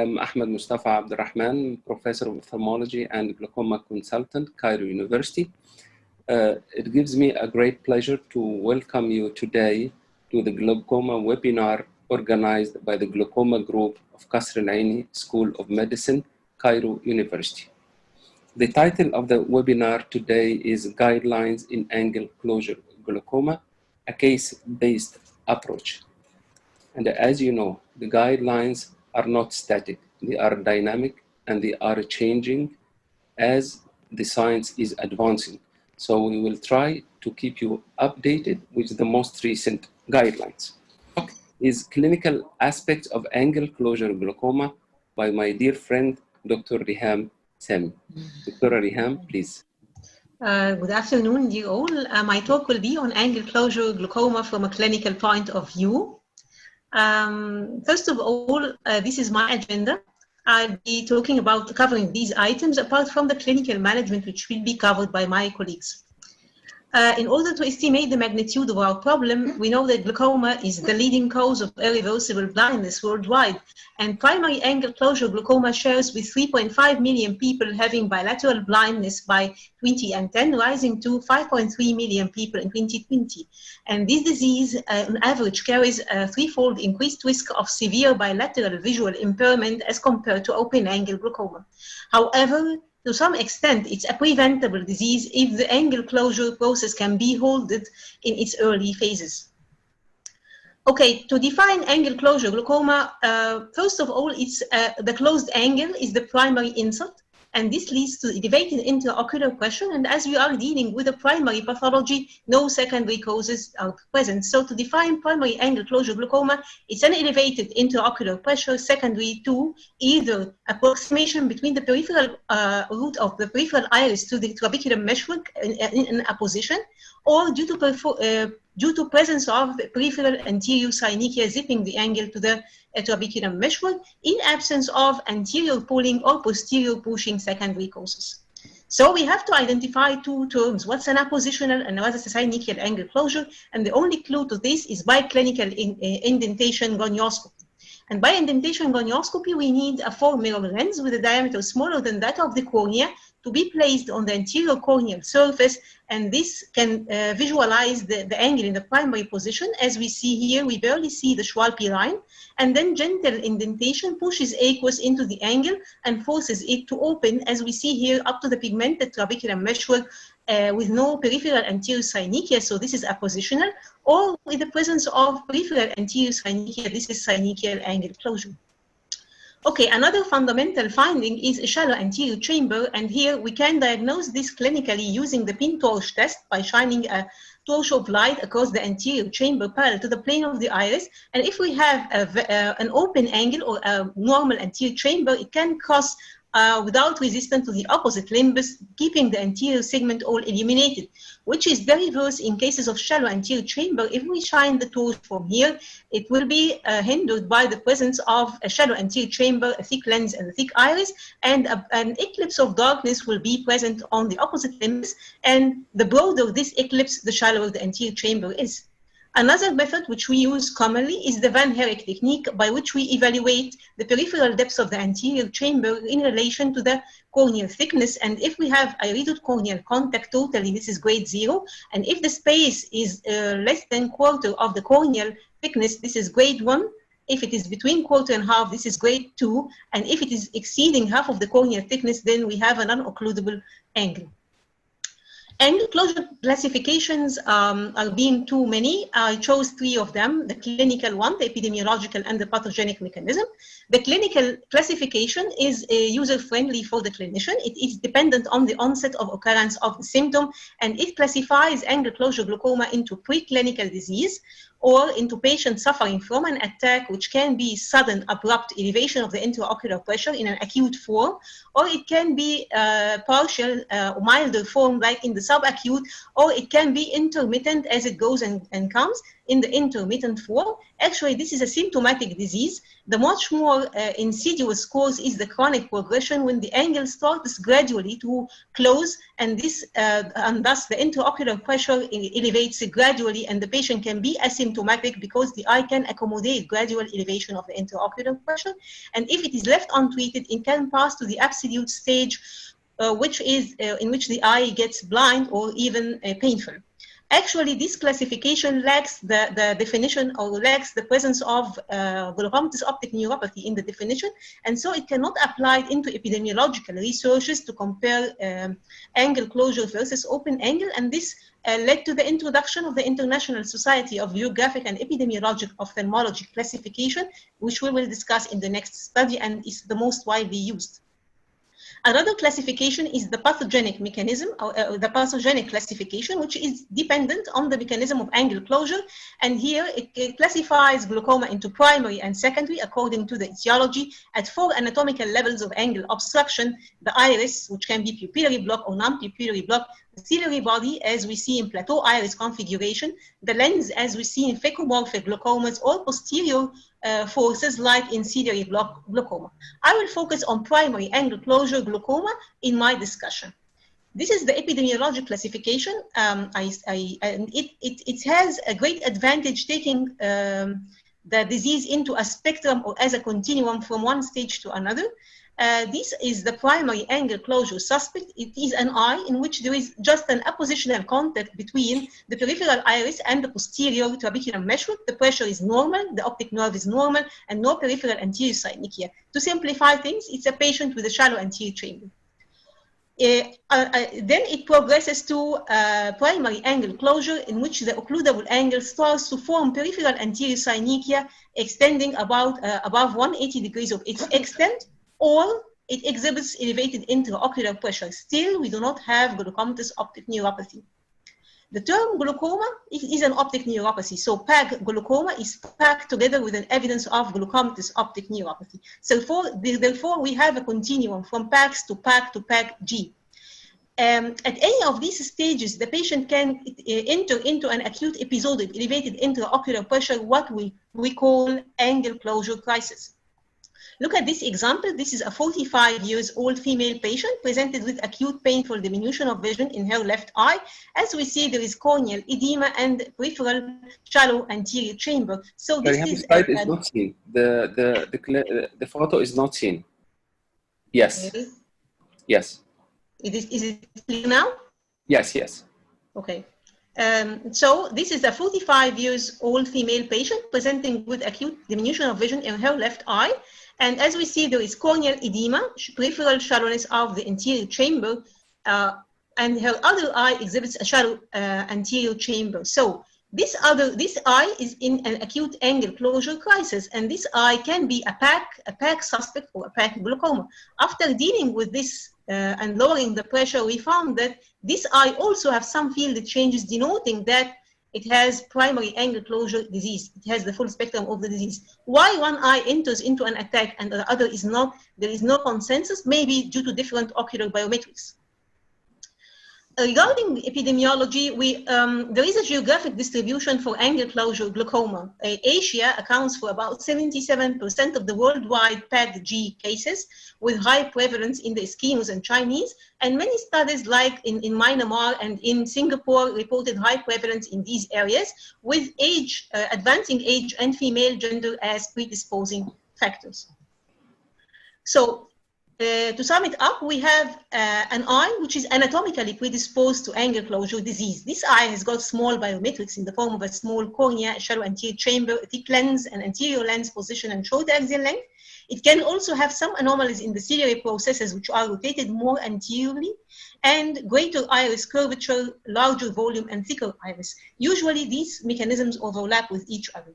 I'm Ahmed Mostafa Abdelrahman, Professor of Ophthalmology and Glaucoma Consultant, Cairo University. It gives me a great pleasure to welcome you today to the Glaucoma webinar organized by the Glaucoma Group of Kasr Ainy School of Medicine, Cairo University. The title of the webinar today is Guidelines in Angle Closure Glaucoma, a case-based approach. And as you know, the guidelines are not static, they are dynamic and they are changing as the science is advancing. So we will try to keep you updated with the most recent guidelines. Is clinical aspects of angle closure glaucoma by my dear friend, Dr. Riham Sami. Dr. Riham, please. Good afternoon, dear all. My talk will be on angle closure glaucoma from a clinical point of view. First of all, this is my agenda. I'll be talking about covering these items apart from the clinical management, which will be covered by my colleagues. In order to estimate the magnitude of our problem, we know that glaucoma is the leading cause of irreversible blindness worldwide, and primary angle closure glaucoma shares with 3.5 million people having bilateral blindness by 2010, rising to 5.3 million people in 2020. And this disease, on average, carries a threefold increased risk of severe bilateral visual impairment as compared to open angle glaucoma. However, to some extent, it's a preventable disease if the angle closure process can be halted in its early phases. Okay, to define angle closure glaucoma, first of all, it's the closed angle is the primary insult, and this leads to elevated intraocular pressure. And as we are dealing with a primary pathology, no secondary causes are present. So to define primary angle closure glaucoma, it's an elevated intraocular pressure secondary to either approximation between the peripheral root of the peripheral iris to the trabecular meshwork in apposition, or due to presence of peripheral anterior synechiae zipping the angle to the trabecular meshwork in absence of anterior pulling or posterior pushing secondary causes. So we have to identify two terms, what's an appositional and what is a synechial angle closure, and the only clue to this is by clinical indentation gonioscopy. And by indentation gonioscopy, we need a 4-mirror lens with a diameter smaller than that of the cornea to be placed on the anterior corneal surface, and this can visualize the angle in the primary position. As we see here, we barely see the Schwalbe line, and then gentle indentation pushes aqueous into the angle and forces it to open, as we see here, up to the pigmented trabecular meshwork with no peripheral anterior synechiae, so this is appositional, or with the presence of peripheral anterior synechiae, this is synechial angle closure. Okay, another fundamental finding is a shallow anterior chamber, and here we can diagnose this clinically using the pin torch test by shining a torch of light across the anterior chamber parallel to the plane of the iris. And if we have an open angle or a normal anterior chamber, it can cross without resistance to the opposite limbus, keeping the anterior segment all illuminated, which is the reverse in cases of shallow anterior chamber. If we shine the torch from here, it will be hindered by the presence of a shallow anterior chamber, a thick lens and a thick iris, and an eclipse of darkness will be present on the opposite limbus, and the broader this eclipse, the shallower the anterior chamber is. Another method which we use commonly is the Van Herk technique, by which we evaluate the peripheral depth of the anterior chamber in relation to the corneal thickness. And if we have a reduced corneal contact totally, this is grade 0. And if the space is less than quarter of the corneal thickness, this is grade 1. If it is between quarter and half, this is grade 2. And if it is exceeding half of the corneal thickness, then we have an unoccludable angle. Angle closure classifications are being too many. I chose 3 of them, the clinical one, the epidemiological, and the pathogenic mechanism. The clinical classification is user-friendly for the clinician. It is dependent on the onset of occurrence of the symptom, and it classifies angle closure glaucoma into preclinical disease or into patients suffering from an attack, which can be sudden, abrupt elevation of the intraocular pressure in an acute form, or it can be partial, milder form, like in the subacute, or it can be intermittent as it goes and comes in the intermittent form. Actually, this is a symptomatic disease. The much more insidious cause is the chronic progression, when the angle starts gradually to close, and this and thus the intraocular pressure elevates gradually, and the patient can be asymptomatic because the eye can accommodate gradual elevation of the intraocular pressure. And if it is left untreated, it can pass to the absolute stage, which is in which the eye gets blind or even painful. Actually, this classification lacks the definition, or lacks the presence of glaucomatous optic neuropathy in the definition, and so it cannot apply into epidemiological researches to compare angle closure versus open angle, and this led to the introduction of the International Society of Geographic and Epidemiologic Ophthalmology classification, which we will discuss in the next study and is the most widely used. Another classification is the pathogenic mechanism, or the pathogenic classification, which is dependent on the mechanism of angle closure. And here it classifies glaucoma into primary and secondary according to the etiology at 4 anatomical levels of angle obstruction: the iris, which can be pupillary block or non-pupillary block, the ciliary body, as we see in plateau iris configuration, the lens, as we see in phacoemulsified glaucomas, or posterior forces like in ciliary block glaucoma. I will focus on primary angle closure glaucoma in my discussion. This is the epidemiologic classification. It has a great advantage taking the disease into a spectrum or as a continuum from one stage to another. This is the primary angle closure suspect. It is an eye in which there is just an appositional contact between the peripheral iris and the posterior trabecular meshwork. The pressure is normal, the optic nerve is normal, and no peripheral anterior synechiae. To simplify things, it's a patient with a shallow anterior chamber. Then it progresses to primary angle closure, in which the occludable angle starts to form peripheral anterior synechiae extending above 180 degrees of its extent, or it exhibits elevated intraocular pressure. Still, we do not have glaucomatous optic neuropathy. The term glaucoma is an optic neuropathy, so PAG glaucoma is packed together with an evidence of glaucomatous optic neuropathy. So therefore, we have a continuum from PAGs to PAG to PAG-G. At any of these stages, the patient can enter into an acute episode of elevated intraocular pressure, what we call angle closure crisis. Look at this example. This is a 45-year-old female patient presented with acute painful diminution of vision in her left eye. As we see, there is corneal edema and peripheral shallow anterior chamber. So this is not seen. The photo is not seen. Yes. Okay. Yes. Is it clear now? Yes. Yes. Okay. So this is a 45-year-old female patient presenting with acute diminution of vision in her left eye. And as we see, there is corneal edema, peripheral shallowness of the anterior chamber, and her other eye exhibits a shallow anterior chamber. So this eye is in an acute angle closure crisis, and this eye can be a PAG suspect or a PAG glaucoma. After dealing with this and lowering the pressure, we found that this eye also has some field changes denoting that it has primary angle closure disease. It has the full spectrum of the disease. Why one eye enters into an attack and the other is not, there is no consensus, maybe due to different ocular biometrics. Regarding epidemiology, there is a geographic distribution for angle closure glaucoma. Asia accounts for about 77% of the worldwide PAG-G cases, with high prevalence in the Eskimos and Chinese, and many studies like in Myanmar and in Singapore reported high prevalence in these areas, with age, advancing age and female gender as predisposing factors. So, to sum it up, we have an eye which is anatomically predisposed to angle closure disease. This eye has got small biometrics in the form of a small cornea, a shallow anterior chamber, a thick lens, an anterior lens position, and short axial length. It can also have some anomalies in the ciliary processes, which are rotated more anteriorly, and greater iris curvature, larger volume, and thicker iris. Usually, these mechanisms overlap with each other.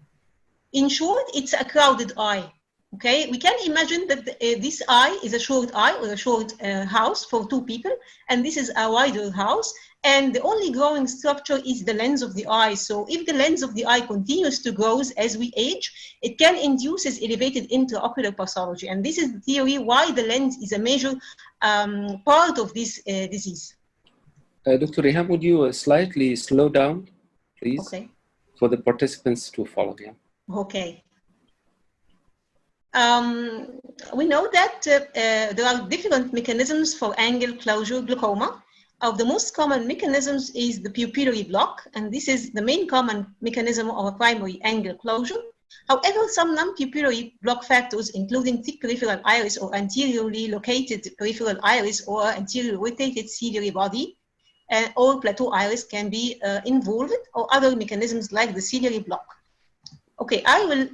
In short, it's a crowded eye. Okay, we can imagine that this eye is a short eye or a short house for two people, and this is a wider house, and the only growing structure is the lens of the eye. So if the lens of the eye continues to grow as we age, it can induce elevated intraocular pathology, and this is the theory why the lens is a major part of this disease. Dr. Reham, would you slightly slow down, please, Okay. for the participants to follow? Yeah. Okay. We know that there are different mechanisms for angle closure glaucoma. Of the most common mechanisms is the pupillary block, and this is the main common mechanism of a primary angle closure. However, some non-pupillary block factors, including thick peripheral iris or anteriorly located peripheral iris or anterior rotated ciliary body, or plateau iris can be involved, or other mechanisms like the ciliary block. Okay, I will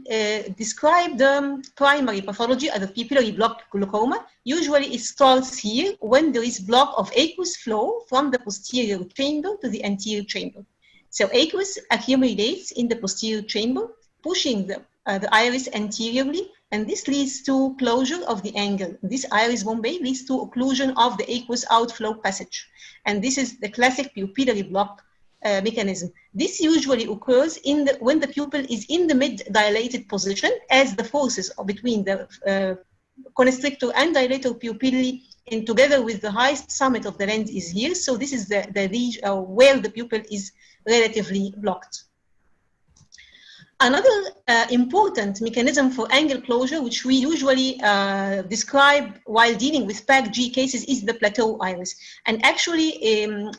describe the primary pathology of the pupillary block glaucoma. Usually it starts here when there is block of aqueous flow from the posterior chamber to the anterior chamber. So aqueous accumulates in the posterior chamber, pushing the iris anteriorly, and this leads to closure of the angle. This iris bombay leads to occlusion of the aqueous outflow passage. And this is the classic pupillary block mechanism. This usually occurs when the pupil is in the mid-dilated position, as the forces between the constrictor and dilator pupillae and together with the highest summit of the lens is here. So this is the region where the pupil is relatively blocked. Another important mechanism for angle closure, which we usually describe while dealing with PACG cases, is the plateau iris. And actually,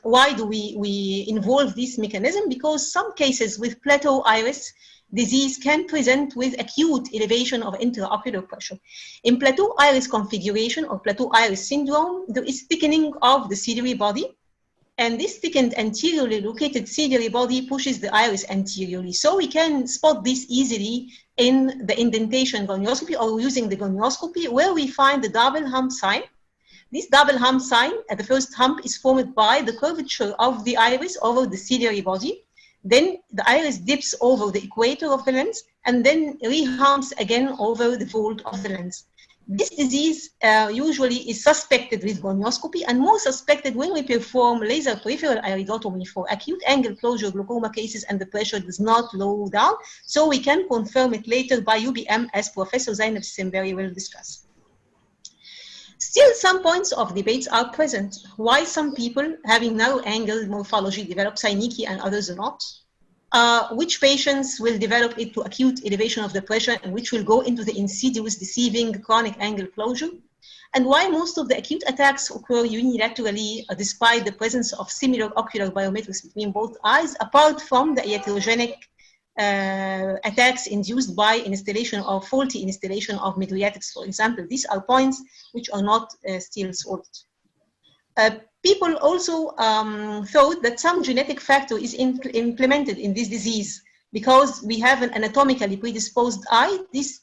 why do we involve this mechanism? Because some cases with plateau iris disease can present with acute elevation of intraocular pressure. In plateau iris configuration or plateau iris syndrome, there is thickening of the ciliary body. And this thickened anteriorly located ciliary body pushes the iris anteriorly. So we can spot this easily in the indentation gonioscopy or using the gonioscopy, where we find the double hump sign. This double hump sign at the first hump is formed by the curvature of the iris over the ciliary body. Then the iris dips over the equator of the lens and then rehumps again over the fold of the lens. This disease usually is suspected with gonioscopy and more suspected when we perform laser peripheral iridotomy for acute angle closure glaucoma cases and the pressure does not low down. So we can confirm it later by UBM, as Professor Zainab Simberi will discuss. Still, some points of debates are present. Why some people having narrow angle morphology develop synechia and others do not? Which patients will develop it to acute elevation of the pressure and which will go into the insidious deceiving chronic angle closure? And why most of the acute attacks occur unilaterally despite the presence of similar ocular biometrics between both eyes, apart from the iatrogenic attacks induced by installation or faulty installation of mydriatics, for example. These are points which are not still solved. People also thought that some genetic factor is implemented in this disease because we have an anatomically predisposed eye. These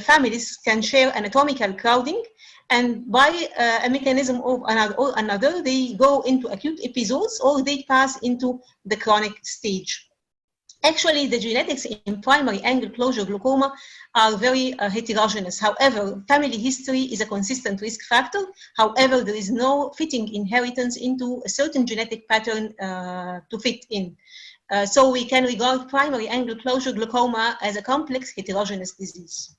families can share anatomical crowding, and by a mechanism of another, they go into acute episodes or they pass into the chronic stage. Actually, the genetics in primary angle closure glaucoma are very heterogeneous. However, family history is a consistent risk factor. However, there is no fitting inheritance into a certain genetic pattern to fit in. So we can regard primary angle closure glaucoma as a complex heterogeneous disease.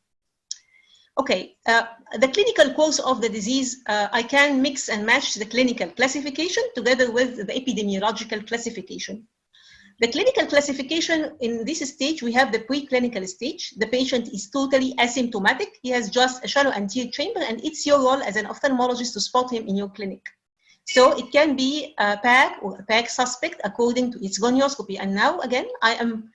Okay, the clinical course of the disease, I can mix and match the clinical classification together with the epidemiological classification. The clinical classification in this stage, we have the preclinical stage. The patient is totally asymptomatic. He has just a shallow anterior chamber, and it's your role as an ophthalmologist to spot him in your clinic. So it can be a PAC or a PAC suspect according to its gonioscopy. And now, again, I am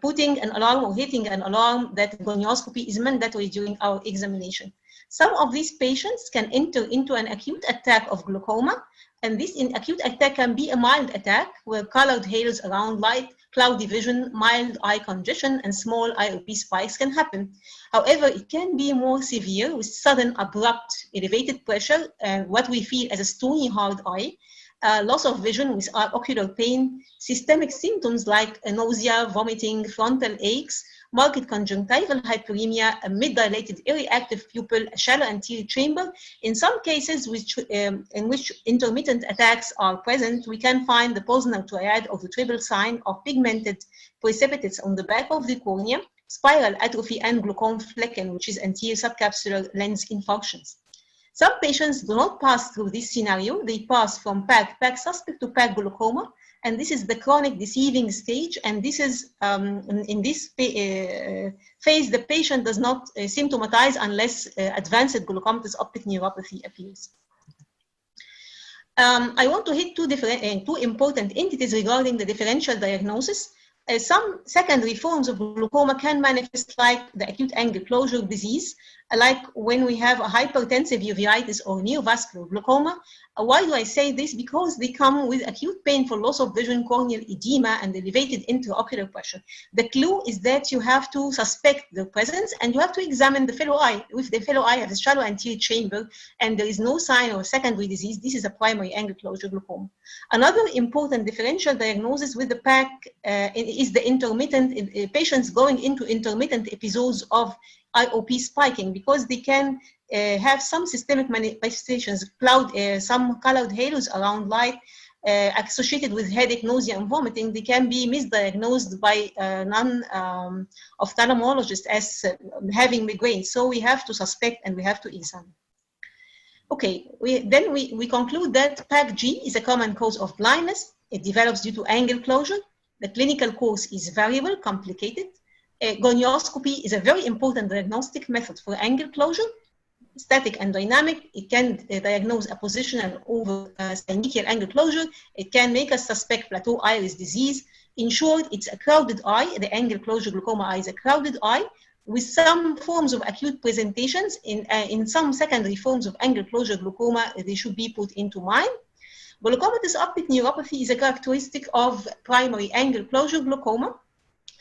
putting an alarm or hitting an alarm that gonioscopy is mandatory during our examination. Some of these patients can enter into an acute attack of glaucoma, and this acute attack can be a mild attack where colored halos around light, cloudy vision, mild eye congestion, and small IOP spikes can happen. However, it can be more severe with sudden, abrupt, elevated pressure, what we feel as a stony, hard eye, loss of vision with ocular pain, systemic symptoms like nausea, vomiting, frontal aches, marked conjunctival hyperemia, a mid-dilated area-active pupil, a shallow anterior chamber. In some cases in which intermittent attacks are present, we can find the Posner triad of the triple sign of pigmented precipitates on the back of the cornea, spiral atrophy, and glaucoma flecken, which is anterior subcapsular lens infarctions. Some patients do not pass through this scenario. They pass from PAC suspect to PAC glaucoma, and this is the chronic deceiving stage. And this is in this phase, the patient does not symptomatize unless advanced glaucomatous optic neuropathy appears. I want to hit two important entities regarding the differential diagnosis. Some secondary forms of glaucoma can manifest like the acute angle closure disease, like when we have a hypertensive uveitis or neovascular glaucoma. Why do I say this? Because they come with acute painful loss of vision, corneal edema, and elevated intraocular pressure. The clue is that you have to suspect the presence and you have to examine the fellow eye. If the fellow eye has a shallow anterior chamber and there is no sign of a secondary disease, this is a primary angle closure glaucoma. Another important differential diagnosis with the PAC is the intermittent patients going into intermittent episodes of IOP spiking, because they can have some systemic manifestations, some colored halos around light associated with headache, nausea, and vomiting. They can be misdiagnosed by non-ophthalmologists as having migraine. So we have to suspect and we have to examine. Okay, we conclude that PACG is a common cause of blindness. It develops due to angle closure. The clinical course is variable, complicated. Gonioscopy is a very important diagnostic method for angle closure, static and dynamic. It can diagnose a positional over synechial angle closure. It can make us suspect plateau iris disease. In short, it's a crowded eye. The angle closure glaucoma eye is a crowded eye with some forms of acute presentations. In some secondary forms of angle closure glaucoma, they should be put into mind. Glaucomatous optic neuropathy is a characteristic of primary angle closure glaucoma.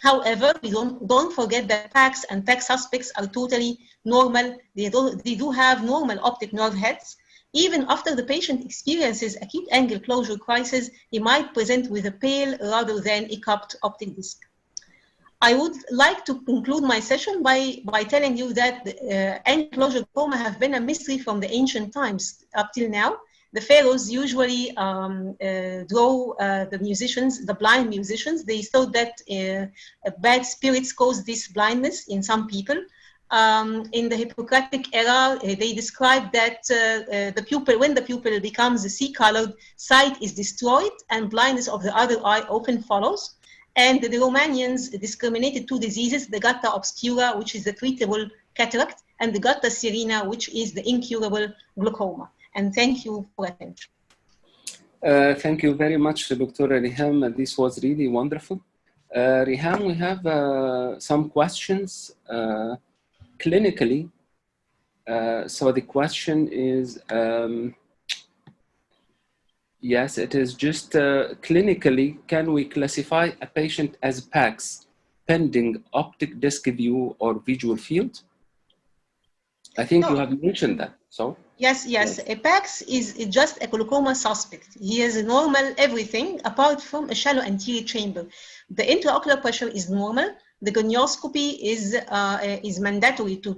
However, we don't forget that PACs and PAC suspects are totally normal. They do have normal optic nerve heads. Even after the patient experiences acute angle closure crisis, he might present with a pale rather than a cupped optic disc. I would like to conclude my session by telling you that angle closure glaucoma have been a mystery from the ancient times up till now. The pharaohs usually draw the musicians, the blind musicians. They thought that bad spirits caused this blindness in some people. In the Hippocratic era, they described that when the pupil becomes sea-colored, sight is destroyed and blindness of the other eye often follows. And the Romanians discriminated two diseases, the gutta obscura, which is the treatable cataract, and the gutta serena, which is the incurable glaucoma. And thank you for attention. Thank you very much, Dr. Riham. This was really wonderful. Riham, we have some questions clinically. So the question is, yes, it is just clinically, can we classify a patient as PACs pending optic disc view or visual field? I think you have mentioned that, so. Yes. A PACs is just a glaucoma suspect. He has a normal everything apart from a shallow anterior chamber. The intraocular pressure is normal. The gonioscopy is mandatory to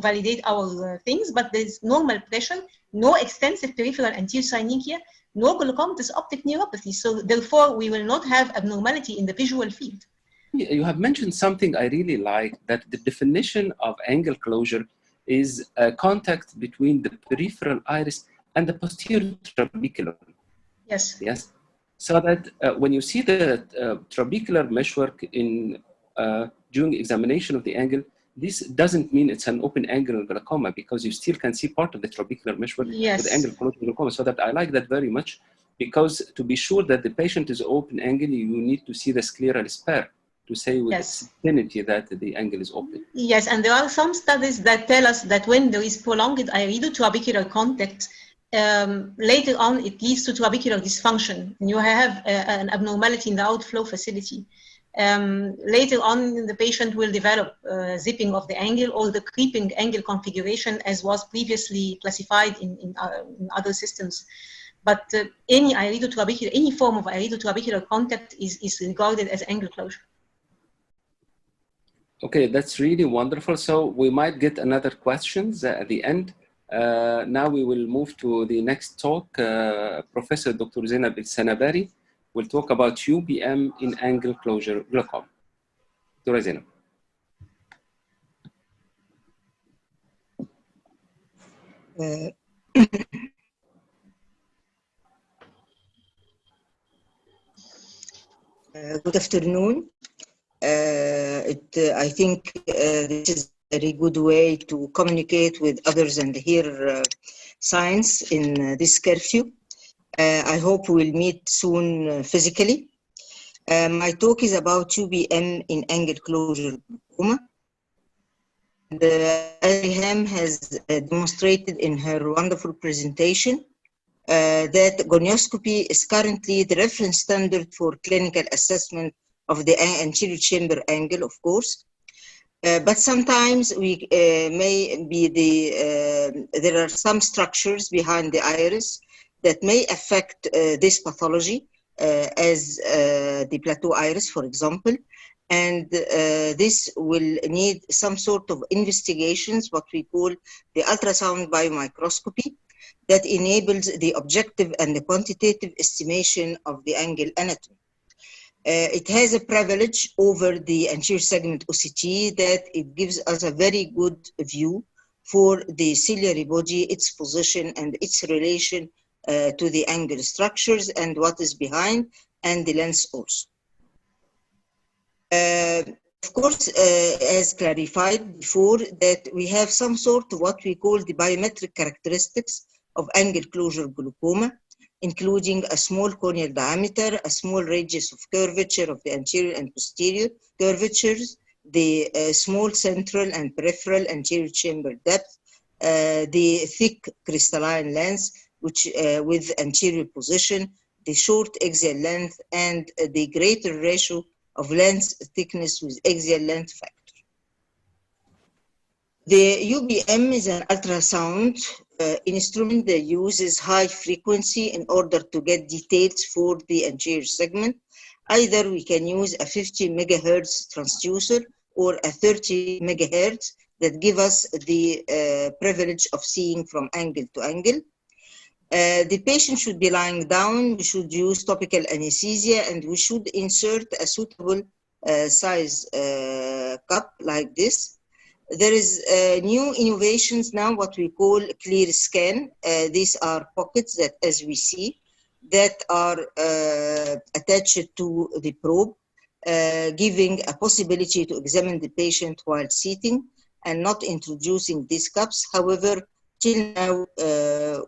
validate our things, but there's normal pressure, no extensive peripheral anterior synechiae, no glaucomatous optic neuropathy. So therefore, we will not have abnormality in the visual field. You have mentioned something I really like, that the definition of angle closure is contact between the peripheral iris and the posterior trabecular. Yes. Yes. So that when you see the trabecular meshwork during examination of the angle, this doesn't mean it's an open angle glaucoma, because you still can see part of the trabecular meshwork with angle closure glaucoma. So that I like that very much, because to be sure that the patient is open angle, you need to see the scleral spur to say with certainty that the angle is open. Yes, and there are some studies that tell us that when there is prolonged iridotrabecular contact, later on it leads to trabecular dysfunction, and you have an abnormality in the outflow facility. Later on, the patient will develop zipping of the angle or the creeping angle configuration, as was previously classified in other systems. But any form of iridotrabecular contact is regarded as angle closure. Okay, that's really wonderful. So we might get another questions at the end. Now we will move to the next talk. Professor Dr. Zainab El-Sanabari will talk about UBM in angle closure glaucoma. Dr. Zainab. Uh, Good afternoon. I think this is a very good way to communicate with others and hear science in this curfew. I hope we'll meet soon physically. My talk is about UBM in angle closure glaucoma. Ayham has demonstrated in her wonderful presentation that gonioscopy is currently the reference standard for clinical assessment of the anterior chamber angle, of course. But sometimes we may be there are some structures behind the iris that may affect this pathology, as the plateau iris, for example. And this will need some sort of investigations, what we call the ultrasound biomicroscopy, that enables the objective and the quantitative estimation of the angle anatomy. It has a privilege over the anterior segment OCT that it gives us a very good view for the ciliary body, its position and its relation to the angle structures and what is behind, and the lens also. Of course, as clarified before, that we have some sort of what we call the biometric characteristics of angle closure glaucoma, including a small corneal diameter, a small radius of curvature of the anterior and posterior curvatures, the small central and peripheral anterior chamber depth, the thick crystalline lens, which with anterior position, the short axial length, and the greater ratio of lens thickness with axial length factor. The UBM is an ultrasound instrument that uses high frequency in order to get details for the anterior segment. Either we can use a 50 megahertz transducer or a 30 megahertz that give us the privilege of seeing from angle to angle. The patient should be lying down, we should use topical anesthesia, and we should insert a suitable size cup like this. There is new innovations now, what we call clear scan. These are pockets that, as we see, that are attached to the probe, giving a possibility to examine the patient while sitting and not introducing these cups. However, till now,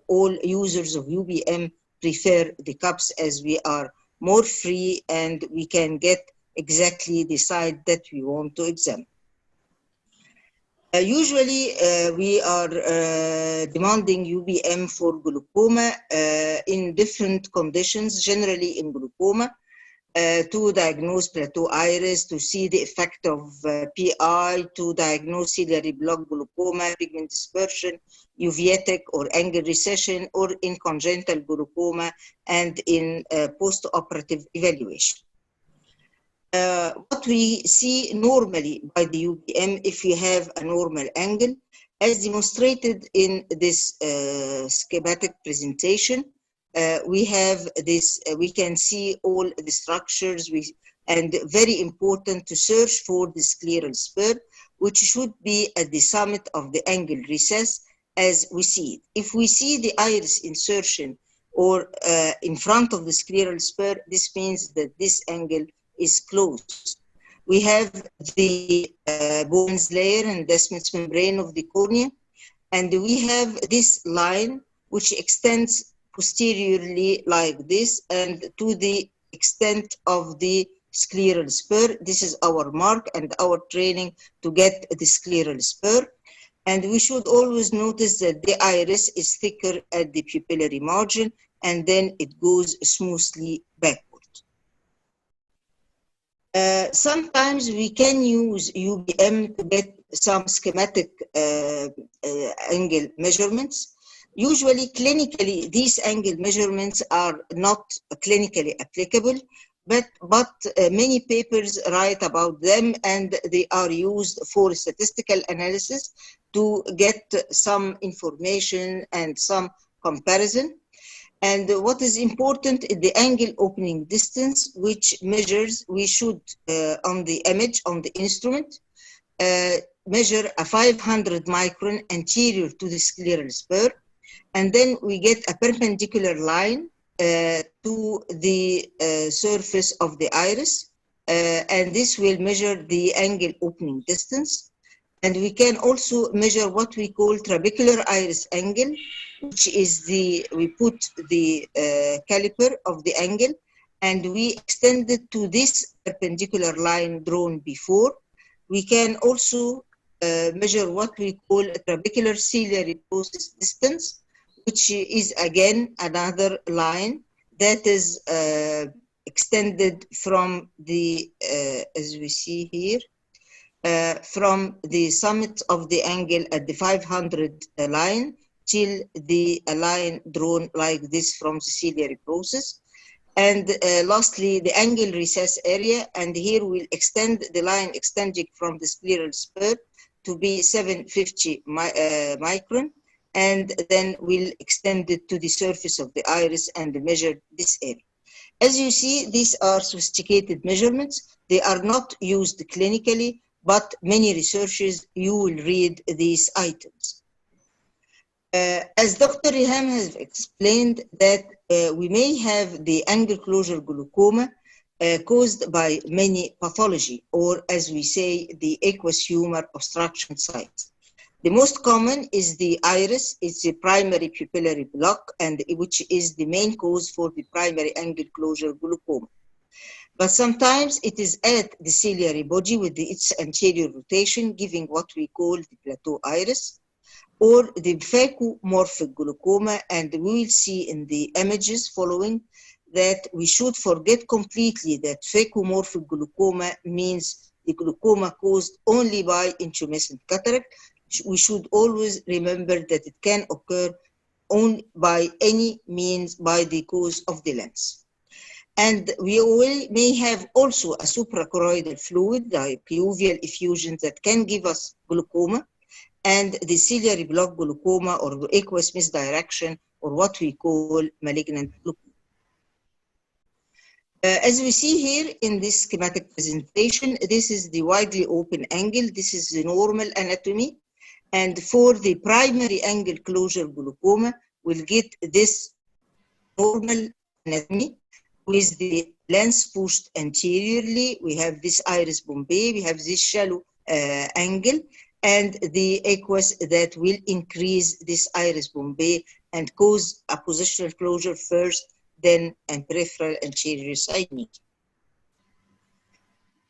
all users of UBM prefer the cups as we are more free and we can get exactly the side that we want to examine. Usually, we are demanding UBM for glaucoma in different conditions, generally in glaucoma, to diagnose plateau iris, to see the effect of PI, to diagnose ciliary block glaucoma, pigment dispersion, uveitic or angle recession, or in congenital glaucoma and in post-operative evaluation. What we see normally by the UBM, if you have a normal angle, as demonstrated in this schematic presentation, we have this, we can see all the structures, and very important to search for the scleral spur, which should be at the summit of the angle recess as we see it. If we see the iris insertion or in front of the scleral spur, this means that this angle is closed. We have the bones layer and Descemet's membrane of the cornea, and we have this line which extends posteriorly like this and to the extent of the scleral spur. This is our mark and our training to get the scleral spur. And we should always notice that the iris is thicker at the pupillary margin and then it goes smoothly backward. Sometimes we can use UBM to get some schematic angle measurements. Usually, clinically, these angle measurements are not clinically applicable, but many papers write about them and they are used for statistical analysis to get some information and some comparison. And what is important is the angle opening distance, which measures, we should, on the image, on the instrument, measure a 500 micron anterior to the scleral spur, and then we get a perpendicular line to the surface of the iris, and this will measure the angle opening distance. And we can also measure what we call trabecular iris angle, which is we put the caliper of the angle and we extend it to this perpendicular line drawn before. We can also measure what we call a trabecular ciliary process distance, which is again another line that is extended from the, as we see here, from the summit of the angle at the 500 line till the line drawn like this from the ciliary process. And lastly, the angle recess area, and here we'll extend the line extending from the scleral spur to be 750 micron, and then we'll extend it to the surface of the iris and measure this area. As you see, these are sophisticated measurements. They are not used clinically, but many researchers, you will read these items. As Dr. Riham has explained, that we may have the angle closure glaucoma caused by many pathology, or as we say, the aqueous humor obstruction sites. The most common is the iris. It's a primary pupillary block, and which is the main cause for the primary angle closure glaucoma. But sometimes it is at the ciliary body with its anterior rotation, giving what we call the plateau iris, or the phacoemulsification glaucoma, and we will see in the images following that we should forget completely that phacoemulsification glaucoma means the glaucoma caused only by intumescent cataract. We should always remember that it can occur only by any means by the cause of the lens. And we may have also a suprachoroidal fluid, like uveal effusion, that can give us glaucoma, and the ciliary block glaucoma or aqueous misdirection, or what we call malignant glaucoma. As we see here in this schematic presentation, this is the widely open angle. This is the normal anatomy. And for the primary angle closure glaucoma, we'll get this normal anatomy with the lens pushed anteriorly. We have this iris bombay, we have this shallow angle, and the aqueous that will increase this iris bombay and cause a positional closure first, then and peripheral anterior side median.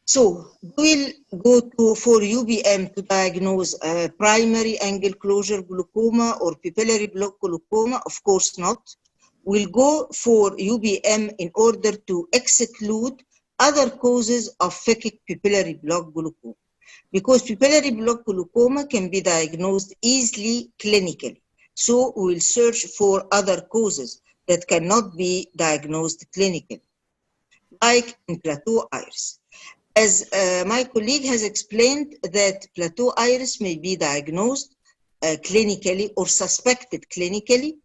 So we'll go for UBM to diagnose primary angle closure glaucoma or pupillary block glaucoma? Of course not. We'll go for UBM in order to exclude other causes of phakic pupillary block glaucoma, because pupillary block glaucoma can be diagnosed easily clinically. So we'll search for other causes that cannot be diagnosed clinically, like in plateau iris. As my colleague has explained, that plateau iris may be diagnosed clinically or suspected clinically.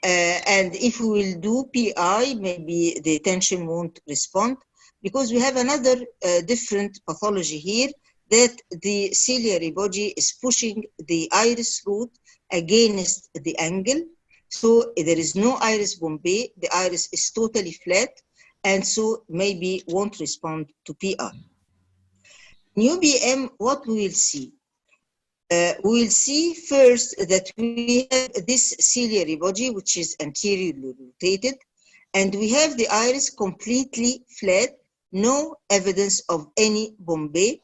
And if we will do PI, maybe the tension won't respond, because we have another different pathology here, that the ciliary body is pushing the iris root against the angle. So there is no iris bombay, the iris is totally flat, and so maybe won't respond to PI. In UBM, what we will see? We will see first that we have this ciliary body, which is anteriorly rotated, and we have the iris completely flat, no evidence of any bombay.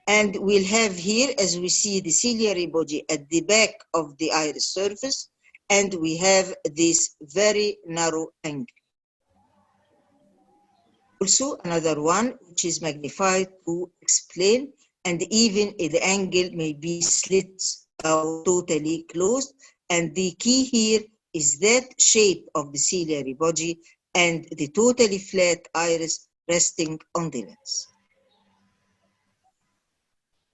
And we'll have here, as we see, the ciliary body at the back of the iris surface, and we have this very narrow angle. Also, another one which is magnified to explain, and even the angle may be slit or totally closed. And the key here is that shape of the ciliary body and the totally flat iris resting on the lens.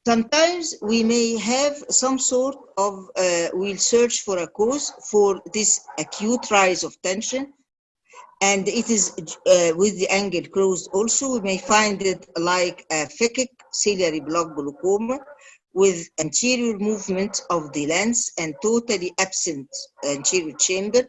Sometimes we may have some sort of, we'll search for a cause for this acute rise of tension, and it is with the angle closed also. We may find it like a phakic ciliary block glaucoma, with anterior movement of the lens and totally absent anterior chamber,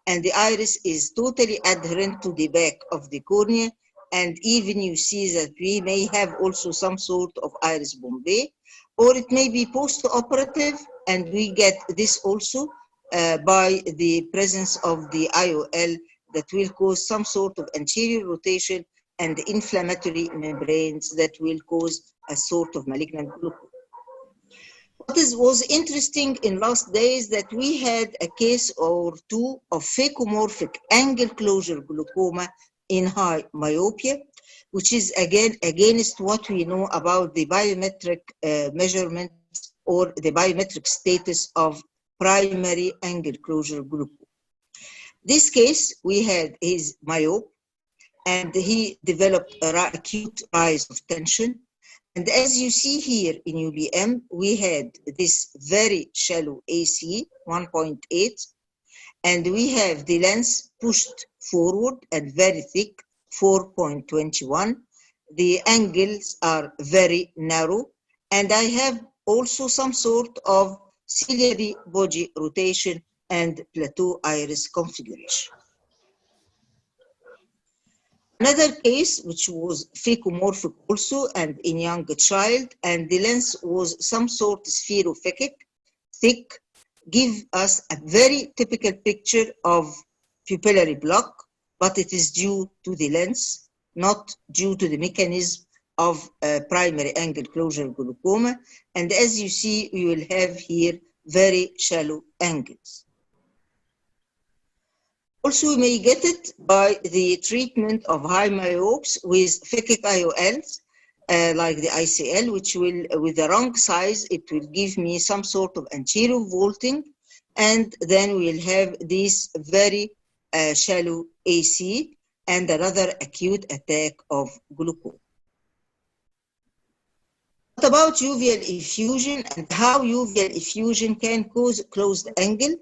and the iris is totally adherent to the back of the cornea, and even you see that we may have also some sort of iris bombay, or it may be post-operative, and we get this also by the presence of the IOL that will cause some sort of anterior rotation and inflammatory membranes that will cause a sort of malignant glaucoma. What was interesting in last days that we had a case or two of phacoemorphic angle closure glaucoma in high myopia, which is again against what we know about the biometric measurement or the biometric status of primary angle closure glaucoma. This case, we had his myope, and he developed an acute rise of tension. And as you see here in UBM, we had this very shallow AC, 1.8, and we have the lens pushed forward and very thick, 4.21. The angles are very narrow, and I have also some sort of ciliary body rotation and plateau iris configuration. Another case, which was phacoemorphic also and in young child, and the lens was some sort spherophakic, thick, give us a very typical picture of pupillary block, but it is due to the lens, not due to the mechanism of primary angle closure glaucoma. And as you see, we will have here very shallow angles. Also, we may get it by the treatment of high myopes with phakic IOLs, like the ICL, which will, with the wrong size, it will give me some sort of anterior vaulting, and then we'll have this very shallow AC and another acute attack of glaucoma. What about uveal effusion and how uveal effusion can cause closed angle?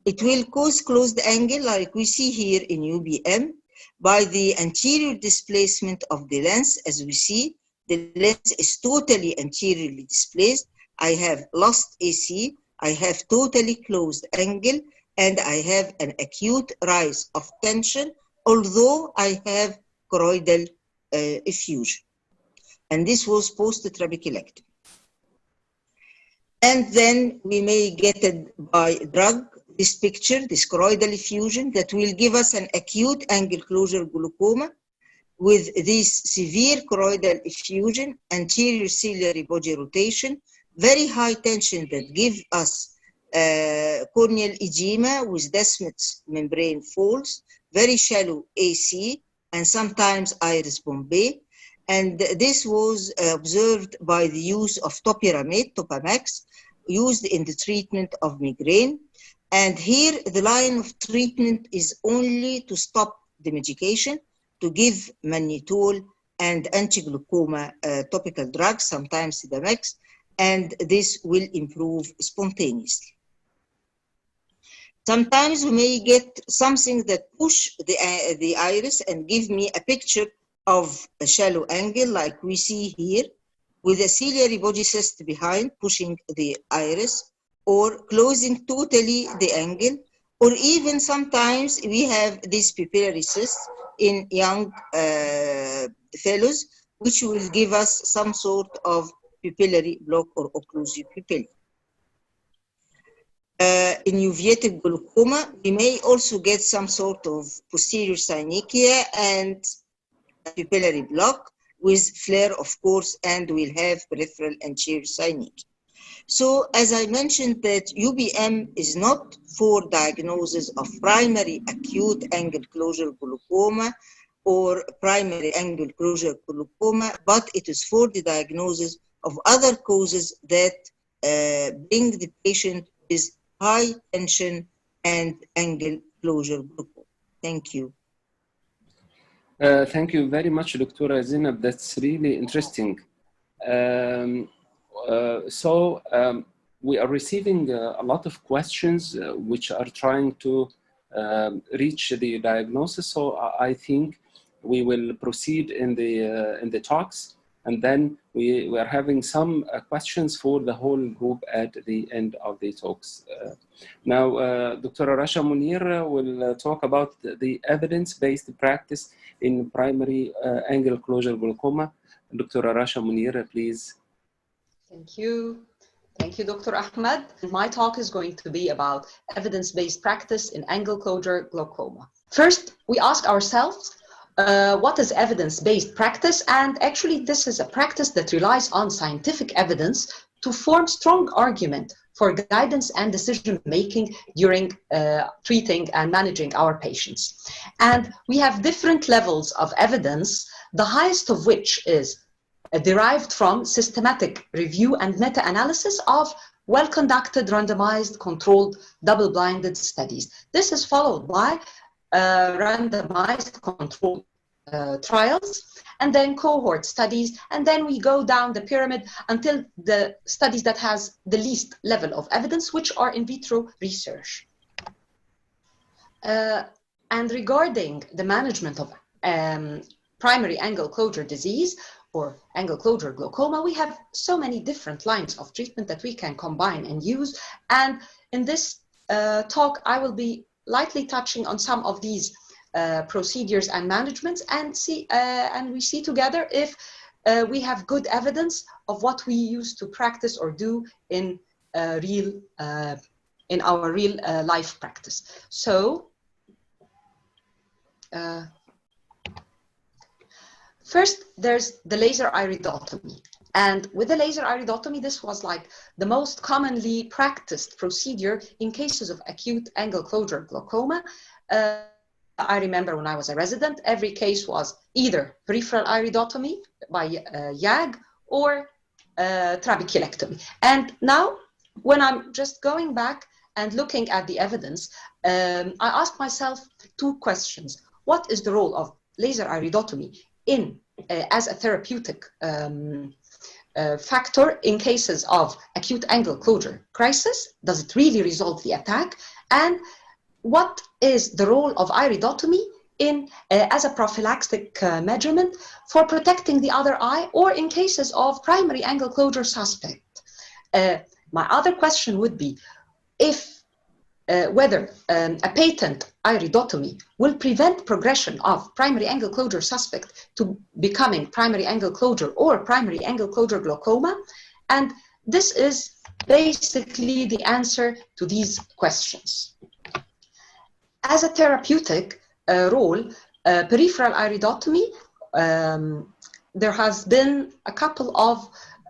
It will cause closed angle like we see here in UBM by the anterior displacement of the lens. As we see, the lens is totally anteriorly displaced. I have lost AC, I have totally closed angle, and I have an acute rise of tension, although I have choroidal effusion. And this was post-trabeculectomy. And then we may get it by drug, this picture, this choroidal effusion, that will give us an acute angle closure glaucoma with this severe choroidal effusion, anterior ciliary body rotation, very high tension that give us corneal edema with Descemet's membrane folds, very shallow AC, and sometimes iris bombay. And this was observed by the use of topiramate, Topamax, used in the treatment of migraine. And here the line of treatment is only to stop the medication, to give mannitol and anti-glaucoma topical drugs, sometimes Sidamax, and this will improve spontaneously. Sometimes we may get something that push the iris and give me a picture of a shallow angle like we see here, with a ciliary body cyst behind pushing the iris, or closing totally the angle, or even sometimes we have this pupillary cyst in young fellows, which will give us some sort of pupillary block or occlusio pupillae. In uveitic glaucoma, we may also get some sort of posterior synechia and pupillary block with flare, of course, and we'll have peripheral anterior synechia. So, as I mentioned, that UBM is not for diagnosis of primary acute angle closure glaucoma or primary angle closure glaucoma, but it is for the diagnosis of other causes that bring the patient with high tension and angle closure glaucoma. Thank you. Thank you very much, Dr. Zainab. That's really interesting. We are receiving a lot of questions which are trying to reach the diagnosis. So I think we will proceed in the talks. And then we are having some questions for the whole group at the end of the talks. Now, Dr. Rasha Munir will talk about the evidence-based practice in primary angle closure glaucoma. Dr. Rasha Munir, please. Thank you. Thank you, Dr. Ahmed. My talk is going to be about evidence-based practice in angle closure glaucoma. First, we ask ourselves, what is evidence-based practice? And actually, this is a practice that relies on scientific evidence to form strong argument for guidance and decision-making during treating and managing our patients. And we have different levels of evidence, the highest of which is derived from systematic review and meta-analysis of well-conducted, randomized, controlled, double-blinded studies. This is followed by randomized controlled trials, and then cohort studies, and then we go down the pyramid until the studies that has the least level of evidence, which are in vitro research. And regarding the management of primary angle closure disease, or angle closure glaucoma, we have so many different lines of treatment that we can combine and use. And in this talk, I will be lightly touching on some of these procedures and managements, and we see together if we have good evidence of what we used to practice or do in in our real life practice. So. First, there's the laser iridotomy. And with the laser iridotomy, this was like the most commonly practiced procedure in cases of acute angle closure glaucoma. I remember when I was a resident, every case was either peripheral iridotomy by YAG or trabeculectomy. And now, when I'm just going back and looking at the evidence, I asked myself two questions. What is the role of laser iridotomy in as a therapeutic factor in cases of acute angle closure crisis? Does it really resolve the attack? And what is the role of iridotomy in as a prophylactic measurement for protecting the other eye, or in cases of primary angle closure suspect? My other question would be if whether a patent iridotomy will prevent progression of primary angle closure suspect to becoming primary angle closure or primary angle closure glaucoma. And this is basically the answer to these questions. As a therapeutic role, peripheral iridotomy, there has been a couple of,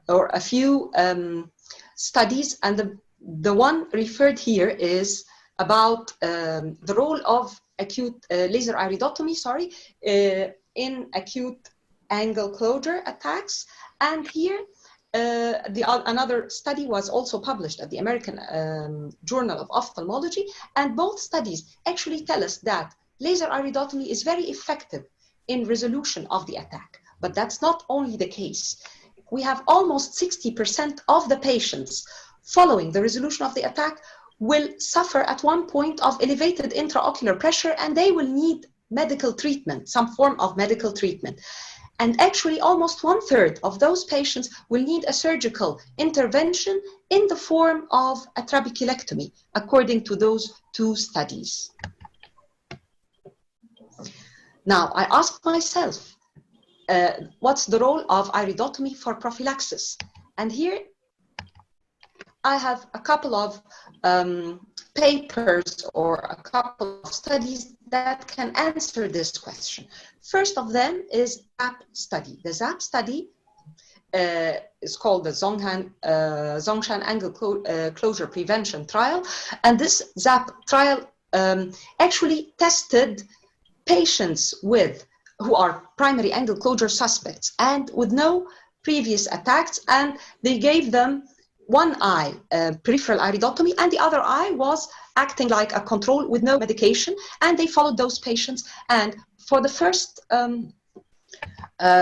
or a few studies, and the one referred here is about the role of acute laser iridotomy, in acute angle closure attacks. And here, another study was also published at the American Journal of Ophthalmology, and both studies actually tell us that laser iridotomy is very effective in resolution of the attack. But that's not only the case. We have almost 60% of the patients following the resolution of the attack will suffer at one point of elevated intraocular pressure, and they will need medical treatment, some form of medical treatment. And actually almost 1/3 of those patients will need a surgical intervention in the form of a trabeculectomy, according to those two studies. Now, I asked myself, what's the role of iridotomy for prophylaxis? And here I have a couple of papers or a couple of studies that can answer this question. First of them is ZAP study. The ZAP study is called the Zhongshan Angle Closure Prevention Trial. And this ZAP trial actually tested patients who are primary angle closure suspects and with no previous attacks, and they gave them one eye peripheral iridotomy, and the other eye was acting like a control with no medication, and they followed those patients. And for the first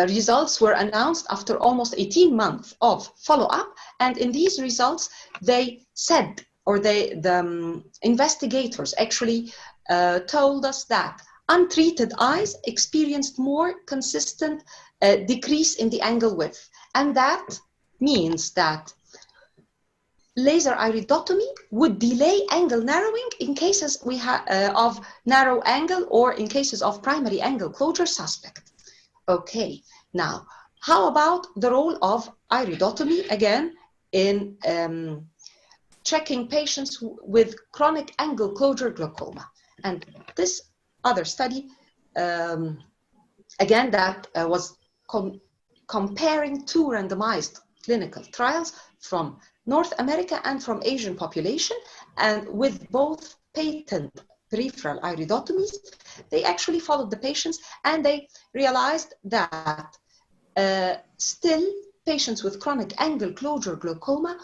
results were announced after almost 18 months of follow-up, and in these results they said, or the investigators actually told us that untreated eyes experienced more consistent decrease in the angle width. And that means that laser iridotomy would delay angle narrowing in cases of narrow angle or in cases of primary angle closure suspect. Okay, now, how about the role of iridotomy again in checking patients with chronic angle closure glaucoma? And this other study, again, that was comparing two randomized clinical trials from North America and from Asian population, and with both patent peripheral iridotomies, they actually followed the patients and they realized that still patients with chronic angle closure glaucoma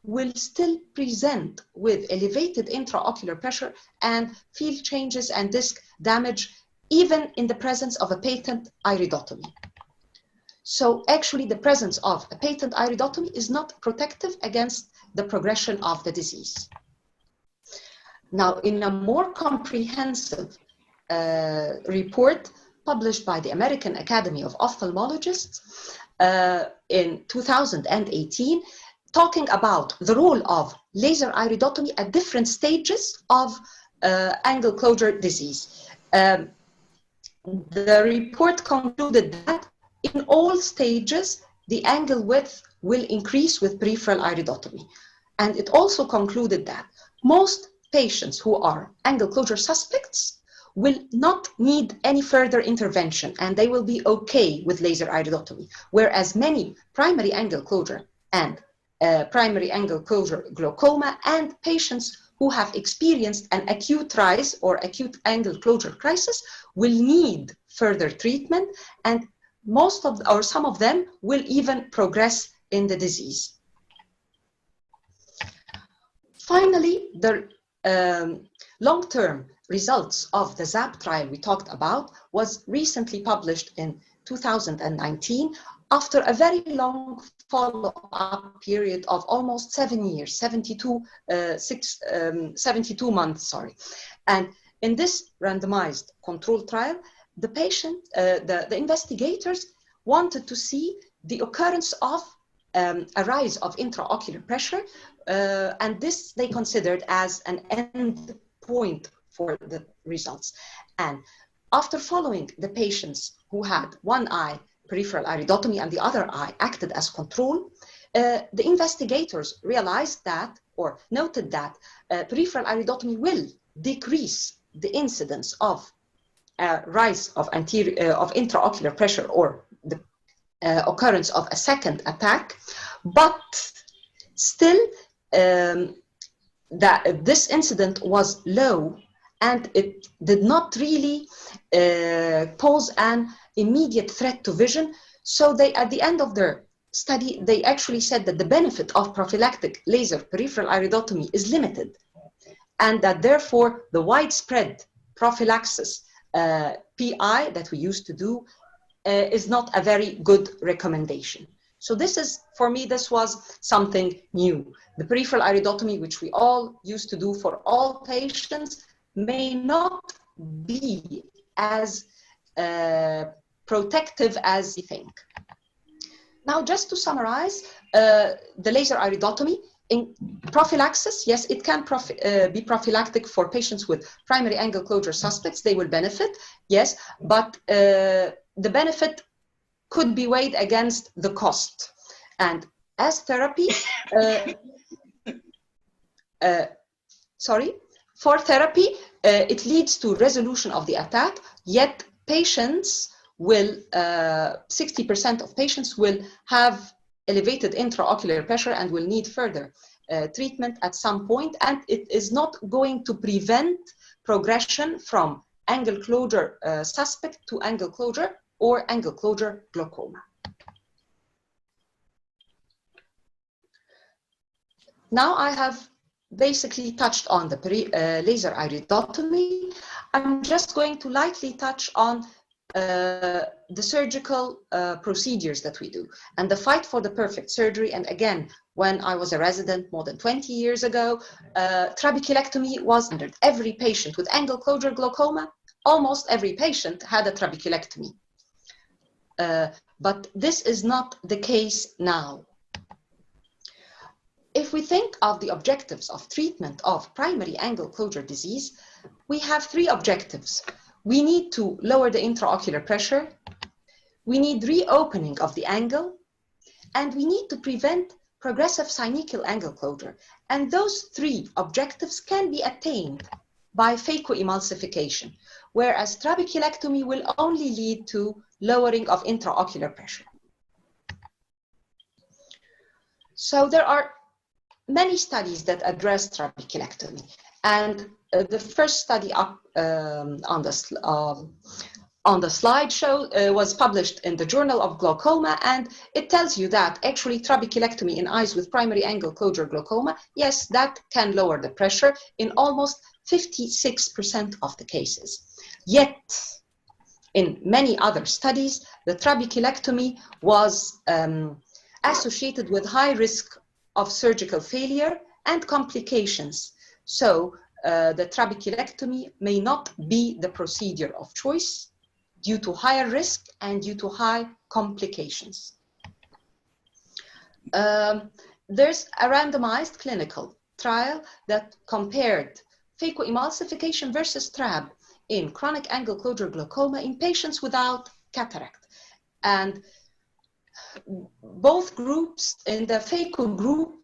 will still present with elevated intraocular pressure and field changes and disc damage even in the presence of a patent iridotomy. So actually the presence of a patent iridotomy is not protective against the progression of the disease. Now, in a more comprehensive report published by the American Academy of Ophthalmologists in 2018, talking about the role of laser iridotomy at different stages of angle closure disease. The report concluded that in all stages, the angle width will increase with peripheral iridotomy. And it also concluded that most patients who are angle closure suspects will not need any further intervention and they will be okay with laser iridotomy, whereas many primary angle closure and primary angle closure glaucoma and patients who have experienced an acute rise or acute angle closure crisis will need further treatment, and most of, or some of them will even progress in the disease. Finally, the long-term results of the ZAP trial we talked about was recently published in 2019 after a very long follow-up period of almost 7 years, 72 months, sorry. And in this randomized control trial, the patient, the investigators wanted to see the occurrence of a rise of intraocular pressure, and this they considered as an end point for the results. And after following the patients who had one eye peripheral iridotomy and the other eye acted as control, the investigators realized that, or noted that, peripheral iridotomy will decrease the incidence of rise of intraocular pressure or the occurrence of a second attack, but still that this incident was low and it did not really pose an immediate threat to vision. So they, at the end of their study, they actually said that the benefit of prophylactic laser peripheral iridotomy is limited, and that therefore the widespread prophylaxis PI that we used to do is not a very good recommendation. So this is, for me, this was something new. The peripheral iridotomy, which we all used to do for all patients, may not be as protective as we think. Now, just to summarize, the laser iridotomy in prophylaxis, yes, it can be prophylactic for patients with primary angle closure suspects. They will benefit, yes, but the benefit could be weighed against the cost. And as therapy, for therapy, it leads to resolution of the attack, yet patients will, 60% of patients will have elevated intraocular pressure and will need further treatment at some point, and it is not going to prevent progression from angle closure suspect to angle closure or angle closure glaucoma. Now I have basically touched on the laser iridotomy. I'm just going to lightly touch on the surgical procedures that we do and the fight for the perfect surgery. And again, when I was a resident more than 20 years ago, trabeculectomy was standard. Every patient with angle closure glaucoma, almost every patient had a trabeculectomy. but this is not the case now. If we think of the objectives of treatment of primary angle closure disease, we have three objectives. We need to lower the intraocular pressure, we need reopening of the angle, and we need to prevent progressive synechial angle closure. And those three objectives can be attained by phacoemulsification, whereas trabeculectomy will only lead to lowering of intraocular pressure. So there are many studies that address trabeculectomy, and the first study up on the slide was published in the Journal of Glaucoma, and it tells you that actually trabeculectomy in eyes with primary angle closure glaucoma, yes, that can lower the pressure in almost 56% of the cases. Yet, in many other studies, the trabeculectomy was associated with high risk of surgical failure and complications. So the trabeculectomy may not be the procedure of choice due to higher risk and due to high complications. There's a randomized clinical trial that compared phacoemulsification versus trab in chronic angle closure glaucoma in patients without cataract. And both groups, in the phaco group,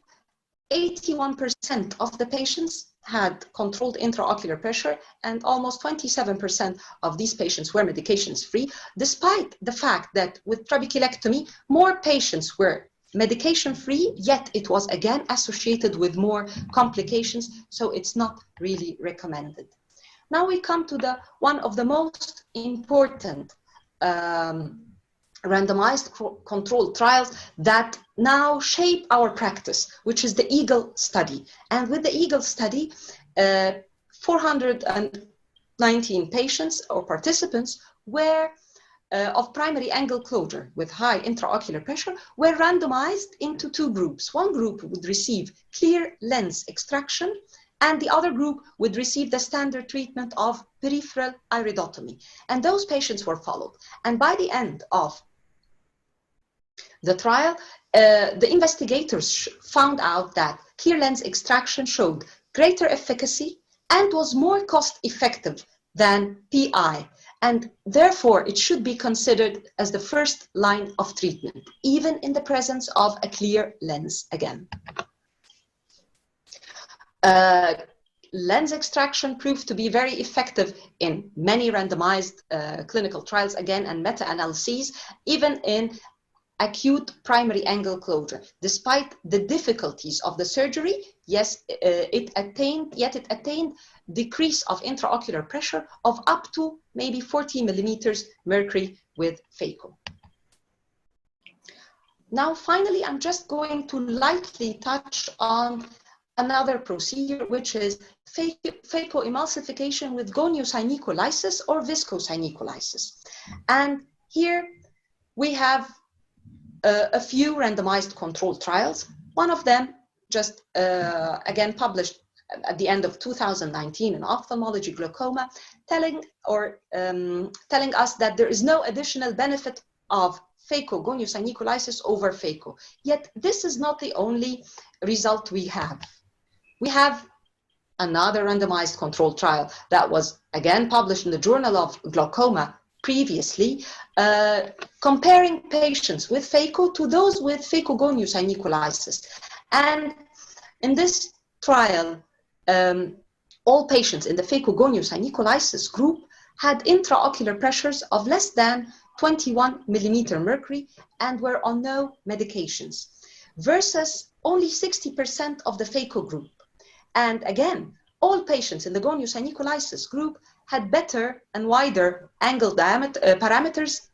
81% of the patients had controlled intraocular pressure, and almost 27% of these patients were medications-free, despite the fact that with trabeculectomy, more patients were medication-free, yet it was again associated with more complications, so it's not really recommended. Now we come to one of the most important randomized controlled trials that now shape our practice, which is the EAGLE study. And with the EAGLE study, 419 patients or participants were of primary angle closure with high intraocular pressure were randomized into two groups. One group would receive clear lens extraction, and the other group would receive the standard treatment of peripheral iridotomy. And those patients were followed. And by the end of the trial, the investigators found out that clear lens extraction showed greater efficacy and was more cost-effective than PI. And therefore, it should be considered as the first line of treatment, even in the presence of a clear lens again. Lens extraction proved to be very effective in many randomized clinical trials again and meta-analyses, even in acute primary angle closure. Despite the difficulties of the surgery, yes, it attained decrease of intraocular pressure of up to maybe 40 millimeters mercury with phaco. Now, finally, I'm just going to lightly touch on another procedure, which is phacoemulsification with goniosynecholysis or viscosynecholysis. And here we have a few randomized controlled trials. One of them just again published at the end of 2019 in Ophthalmology Glaucoma, telling us that there is no additional benefit of phacogoniosynecholysis over phaco. Yet this is not the only result we have. We have another randomized controlled trial that was again published in the Journal of Glaucoma previously, comparing patients with phaco to those with phacogoniosynecholysis. And in this trial, all patients in the phacogoniosynecholysis group had intraocular pressures of less than 21 millimeter mercury and were on no medications, versus only 60% of the phaco group. And again, all patients in the goniosynecholysis group had better and wider angle diameter parameters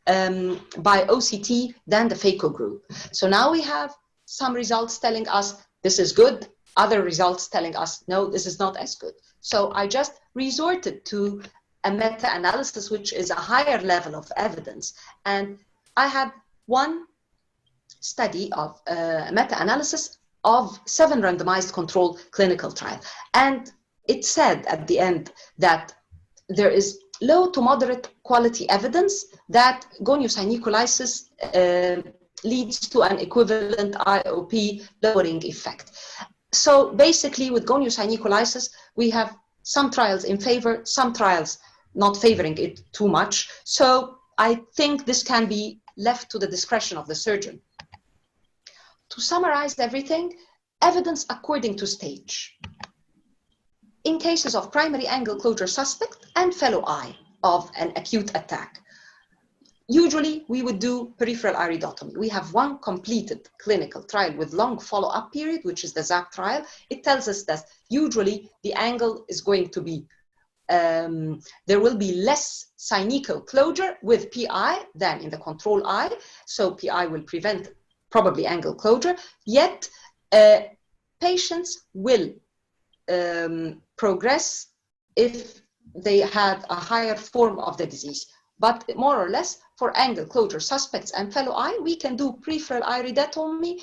by OCT than the phaco group. So now we have some results telling us this is good, other results telling us no, this is not as good. So I just resorted to a meta-analysis, which is a higher level of evidence. And I had one study of meta-analysis of 7 randomized controlled clinical trials. And it said at the end that there is low to moderate quality evidence that goniosynostosis leads to an equivalent IOP lowering effect. So basically with goniosynostosis, we have some trials in favor, some trials not favoring it too much. So I think this can be left to the discretion of the surgeon. To summarize everything, evidence according to stage. In cases of primary angle closure suspect and fellow eye of an acute attack, usually we would do peripheral iridotomy. We have one completed clinical trial with long follow-up period, which is the ZAP trial. It tells us that usually the angle is going to be, there will be less synovial closure with PI than in the control eye. So PI will prevent probably angle closure, yet patients will progress if they had a higher form of the disease. But more or less, for angle closure suspects and fellow eye, we can do peripheral iridotomy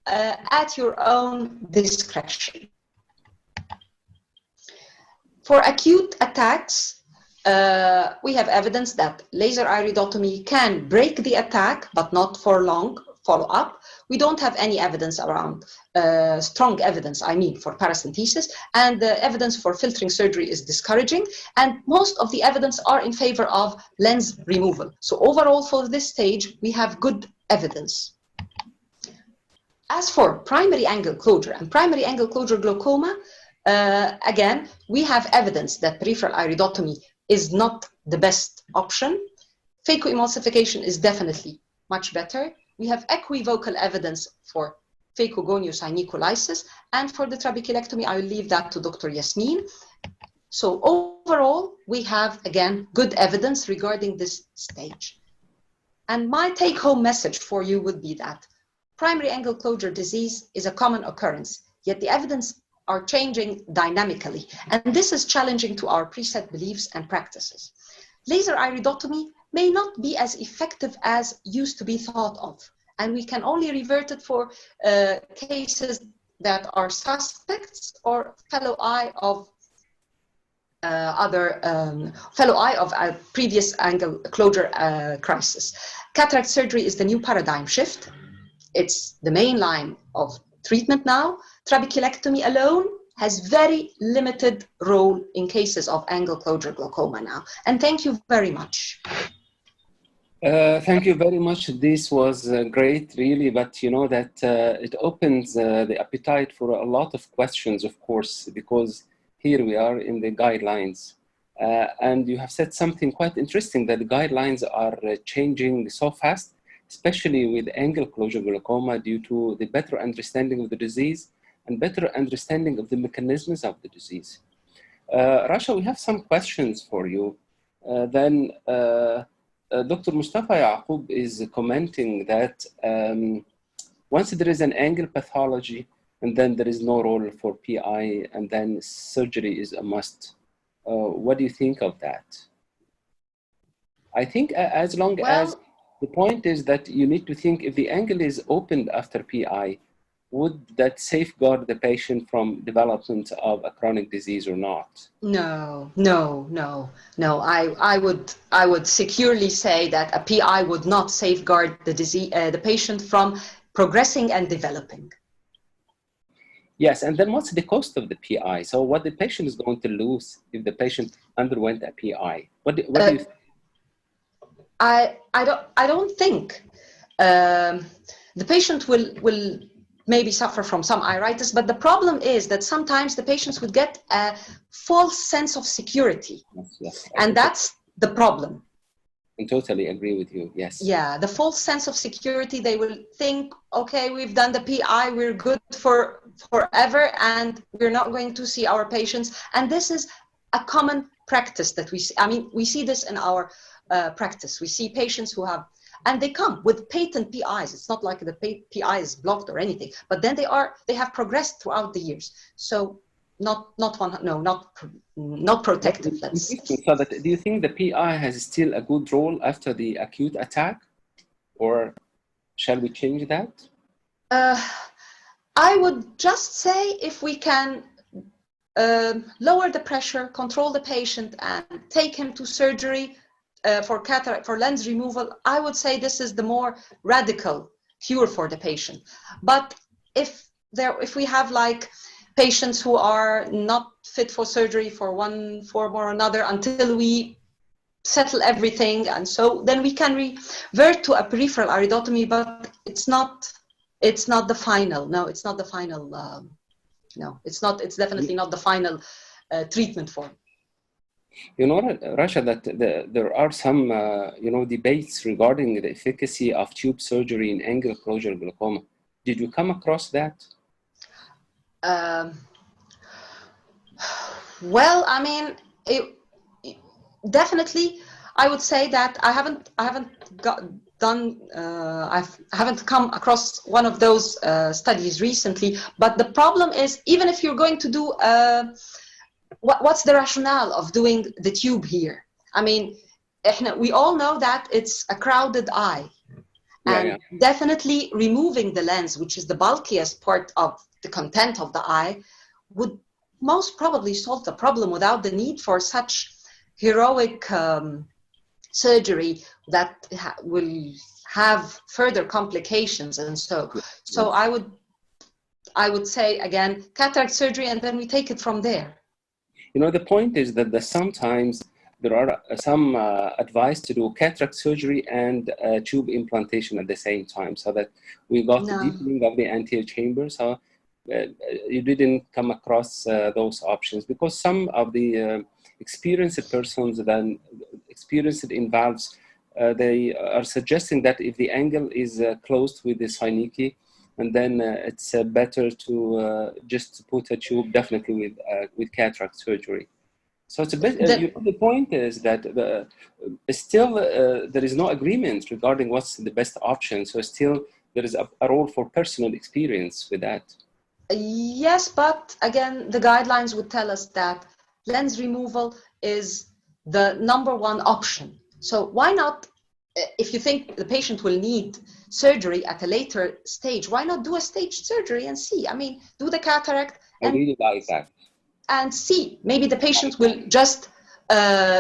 at your own discretion. For acute attacks, we have evidence that laser iridotomy can break the attack, but not for long follow-up. We don't have any evidence around, strong evidence, I mean, for paracentesis, and the evidence for filtering surgery is discouraging, and most of the evidence are in favor of lens removal. So overall, for this stage, we have good evidence. As for primary angle closure and primary angle closure glaucoma, again, we have evidence that peripheral iridotomy is not the best option. Phacoemulsification is definitely much better. We have equivocal evidence for phacogoniosynostosis, and for the trabeculectomy, I will leave that to Dr. Yasmin. So overall, we have, again, good evidence regarding this stage. And my take-home message for you would be that primary angle closure disease is a common occurrence, yet the evidence are changing dynamically, and this is challenging to our preset beliefs and practices. Laser iridotomy may not be as effective as used to be thought of, and we can only revert it for cases that are suspects or fellow eye of a previous angle closure crisis. Cataract surgery is the new paradigm shift. It's the main line of treatment now. Trabeculectomy alone has very limited role in cases of angle closure glaucoma now. And thank you very much. Thank you very much. This was great, really, but you know that it opens the appetite for a lot of questions, of course, because here we are in the guidelines. And you have said something quite interesting, that the guidelines are changing so fast, especially with angle closure glaucoma, due to the better understanding of the disease and better understanding of the mechanisms of the disease. Rasha, we have some questions for you. Dr. Mustafa Yaqub is commenting that once there is an angle pathology and then there is no role for PI and then surgery is a must. What do you think of that? I think as long as the point is that you need to think if the angle is opened after PI, would that safeguard the patient from development of a chronic disease or not? No. I would securely say that a PI would not safeguard the disease, the patient from progressing and developing. Yes, and then what's the cost of the PI? So what the patient is going to lose if the patient underwent a PI? What do you think? I don't think the patient will maybe suffer from some iritis, but the problem is that sometimes the patients would get a false sense of security. Yes, and that's the problem. I totally agree with you, yes. Yeah, the false sense of security, they will think, okay, we've done the PI, we're good for forever, and we're not going to see our patients. And this is a common practice that we see. I mean, we see this in our practice. We see patients who have, and they come with patent PIs. It's not like the PI is blocked or anything, but then they have progressed throughout the years. So not protective. So do you think the PI has still a good role after the acute attack, or shall we change that? I would just say if we can lower the pressure, control the patient, and take him to surgery for cataract, for lens removal, I would say this is the more radical cure for the patient. But if we have like patients who are not fit for surgery for one form or another until we settle everything, and so then we can revert to a peripheral iridotomy, but it's not the final. No, it's not the final. No, it's not. It's definitely not the final treatment form. You know, Rasha, that there are some debates regarding the efficacy of tube surgery in angle closure glaucoma. Did you come across that? Well, I mean, definitely, I would say that I haven't come across one of those studies recently. But the problem is, even if you're going to do, what's the rationale of doing the tube here? I mean, we all know that it's a crowded eye. And definitely removing the lens, which is the bulkiest part of the content of the eye, would most probably solve the problem without the need for such heroic surgery that will have further complications. And so I would say, again, cataract surgery, and then we take it from there. You know, the point is that sometimes there are some advice to do cataract surgery and tube implantation at the same time, so that we got the deepening of the anterior chamber. So you didn't come across those options, because some of the experienced persons then experienced in valves, they are suggesting that if the angle is closed with the synechia, and then it's better to just put a tube, definitely with cataract surgery. So it's a bit. The point is that still there is no agreement regarding what's the best option. So still there is a role for personal experience with that. Yes, but again, the guidelines would tell us that lens removal is the #1 option. So why not, if you think the patient will need surgery at a later stage, why not do a staged surgery and see? I mean, do the cataract. I really like that. And see, maybe the patient will just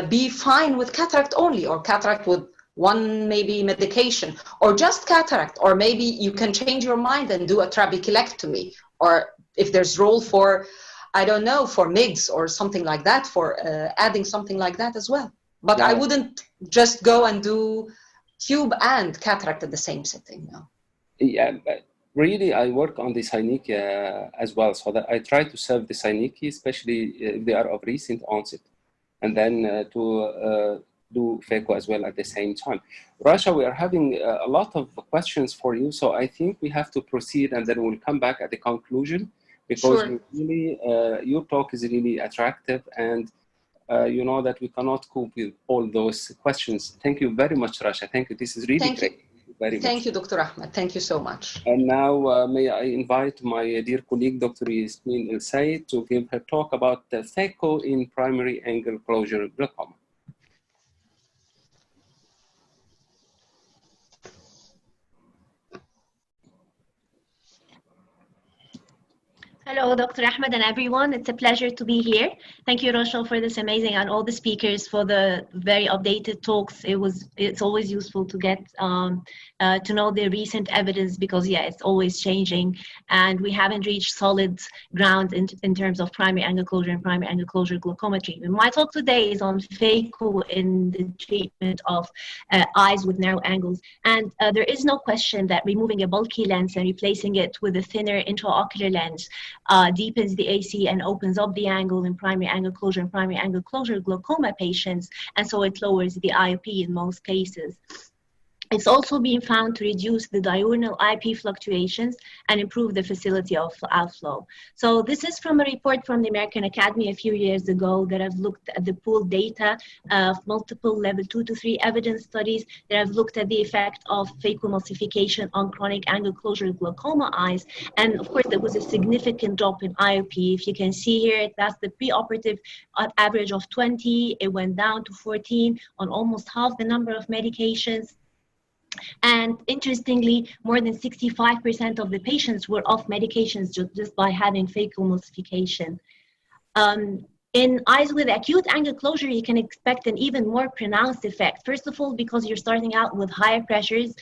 be fine with cataract only, or cataract with one maybe medication, or just cataract, or maybe you can change your mind and do a trabeculectomy, or if there's role for, I don't know, for MIGS or something like that, for adding something like that as well. But I wouldn't just go and do tube and cataract at the same setting. No. Yeah, but really, I work on the synechia as well, so that I try to serve the synechia, especially if they are of recent onset, and then to do phaco as well at the same time. Rasha, we are having a lot of questions for you, so I think we have to proceed, and then we'll come back at the conclusion, because really, your talk is really attractive, and you know that we cannot cope with all those questions. Thank you very much, Rasha. Thank you. This is really great. Thank you, Dr. Ahmed. Thank you so much. And now may I invite my dear colleague, Dr. Yasmin El Sayed, to give her talk about the phaco in primary angle closure glaucoma. Hello, Dr. Ahmed and everyone. It's a pleasure to be here. Thank you, Rochelle, for this amazing, and all the speakers for the very updated talks. It's always useful to get to know the recent evidence, because it's always changing, and we haven't reached solid ground in terms of primary angle closure and primary angle closure glaucoma treatment. My talk today is on phaco in the treatment of eyes with narrow angles, and there is no question that removing a bulky lens and replacing it with a thinner intraocular lens deepens the AC and opens up the angle in primary angle closure and primary angle closure glaucoma patients, and so it lowers the IOP in most cases. It's also been found to reduce the diurnal IP fluctuations and improve the facility of outflow. So this is from a report from the American Academy a few years ago that have looked at the pooled data of multiple level 2 to 3 evidence studies that have looked at the effect of phacoemulsification on chronic angle closure glaucoma eyes. And of course, there was a significant drop in IOP. If you can see here, that's the preoperative average of 20. It went down to 14 on almost half the number of medications. And interestingly, more than 65% of the patients were off medications just by having phacoemulsification. In eyes with acute angle closure, you can expect an even more pronounced effect. First of all, because you're starting out with higher pressures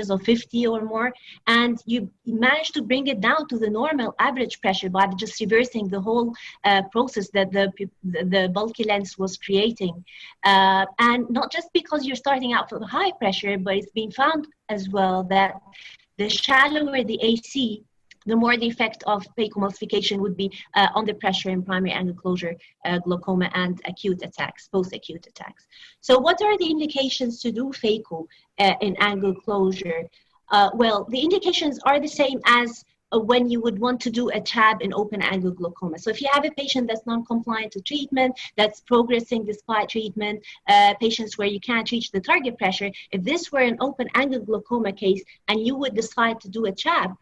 of 50 or more, and you manage to bring it down to the normal average pressure by just reversing the whole process that the bulky lens was creating. And not just because you're starting out with high pressure, but it's been found as well that the shallower the AC, the more the effect of phacoemulsification would be under pressure in primary angle closure glaucoma and acute attacks, post-acute attacks. So what are the indications to do phaco in angle closure? Well, the indications are the same as when you would want to do a TAB in open angle glaucoma. So if you have a patient that's non-compliant to treatment, that's progressing despite treatment, patients where you can't reach the target pressure, if this were an open angle glaucoma case and you would decide to do a TAB,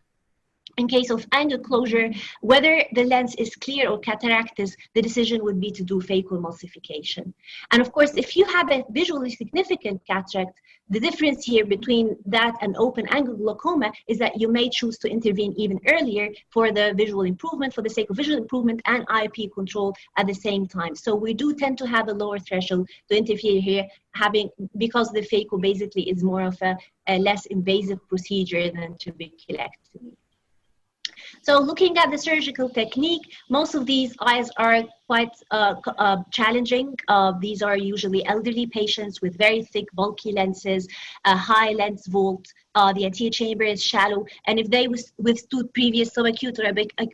in case of angle closure, whether the lens is clear or cataractous, the decision would be to do phacoemulsification. And of course, if you have a visually significant cataract, the difference here between that and open angle glaucoma is that you may choose to intervene even earlier for the visual improvement, for the sake of visual improvement and IOP control at the same time. So we do tend to have a lower threshold to interfere here, because the phaco basically is more of a less invasive procedure than trabeculectomy. So looking at the surgical technique, most of these eyes are quite challenging. These are usually elderly patients with very thick, bulky lenses, a high lens vault. The anterior chamber is shallow, and if they withstood previous subacute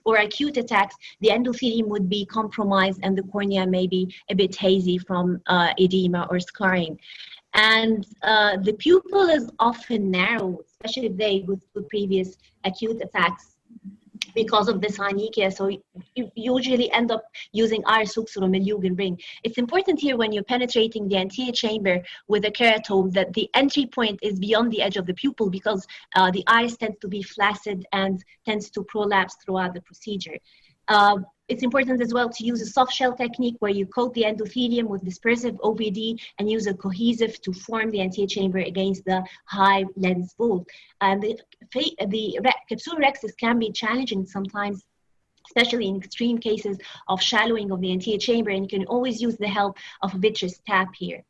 or acute attacks, the endothelium would be compromised and the cornea may be a bit hazy from edema or scarring. And the pupil is often narrow, especially if they withstood previous acute attacks, because of the synechia. So you usually end up using iris hooks or a Mileugen ring. It's important here when you're penetrating the anterior chamber with a keratome that the entry point is beyond the edge of the pupil, because the iris tends to be flaccid and tends to prolapse throughout the procedure. It's important as well to use a soft shell technique where you coat the endothelium with dispersive OVD and use a cohesive to form the anterior chamber against the high lens vault. And the capsule rhexis can be challenging sometimes, especially in extreme cases of shallowing of the anterior chamber, and you can always use the help of a vitreous tap here.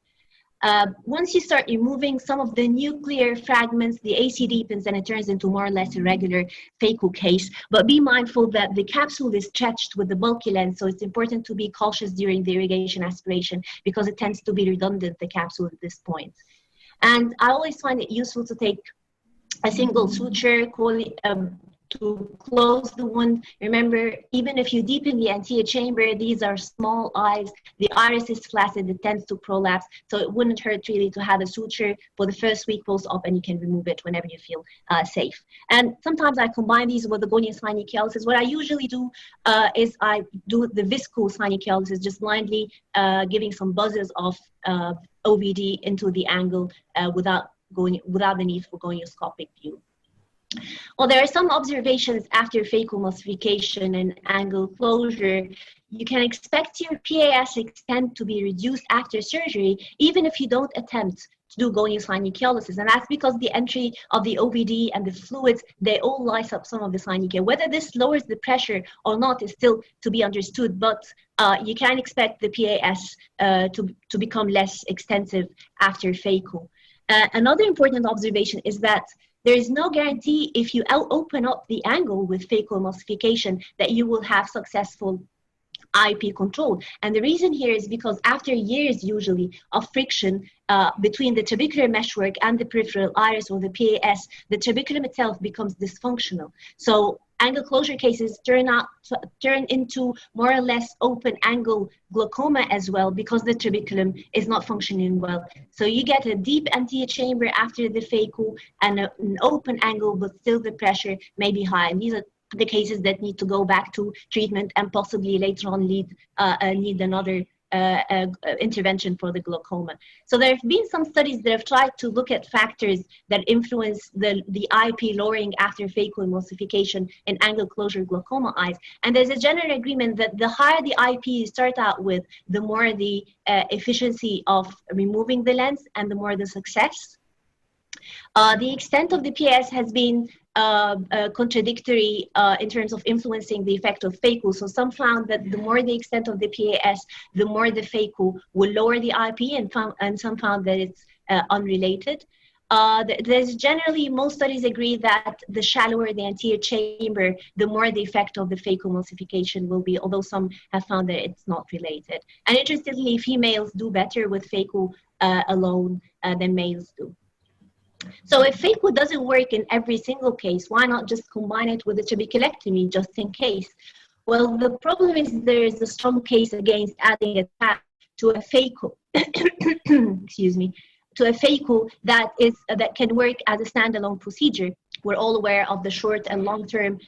Once you start removing some of the nuclear fragments, the AC deepens and it turns into more or less a regular phaco case. But be mindful that the capsule is stretched with the bulky lens, so it's important to be cautious during the irrigation aspiration because it tends to be redundant, the capsule at this point. And I always find it useful to take a single suture, to close the wound. Remember, even if you deepen the anterior chamber, these are small eyes. The iris is flaccid, it tends to prolapse, so it wouldn't hurt really to have a suture for the first week post-op, and you can remove it whenever you feel safe. And sometimes I combine these with the gonial synechialysis. What I usually do is I do the visco synechialysis, just blindly giving some buzzes of OVD into the angle without the need for gonioscopic view. Well, there are some observations after phacoemulsification and angle closure. You can expect your PAS extent to be reduced after surgery, even if you don't attempt to do gonial synechialysis. And that's because the entry of the OVD and the fluids, they all lyse up some of the synechia. Whether this lowers the pressure or not is still to be understood, but you can expect the PAS to become less extensive after phaco. Another important observation is that there is no guarantee if you open up the angle with phacoemulsification that you will have successful IOP control. And the reason here is because after years usually of friction between the trabecular meshwork and the peripheral iris or the PAS, the trabeculum itself becomes dysfunctional. So angle closure cases turn into more or less open angle glaucoma as well, because the trabeculum is not functioning well. So you get a deep anterior chamber after the phaco and an open angle, but still the pressure may be high. And these are the cases that need to go back to treatment and possibly later on need another intervention for the glaucoma. So there have been some studies that have tried to look at factors that influence the IOP lowering after phacoemulsification in angle closure glaucoma eyes. And there's a general agreement that the higher the IOP you start out with, the more the efficiency of removing the lens and the more the success. The extent of the PAS has been contradictory in terms of influencing the effect of phaco. So some found that the more the extent of the PAS, the more the phaco will lower the IP, and some found that it's unrelated. There's generally, most studies agree that the shallower the anterior chamber, the more the effect of the phacoemulsification will be, although some have found that it's not related. And interestingly, females do better with phaco alone than males do. So if phaco doesn't work in every single case, why not just combine it with a trabeculectomy just in case? Well, the problem is there is a strong case against adding a tab to a phaco, excuse me, to a phaco that can work as a standalone procedure. We're all aware of the short and long-term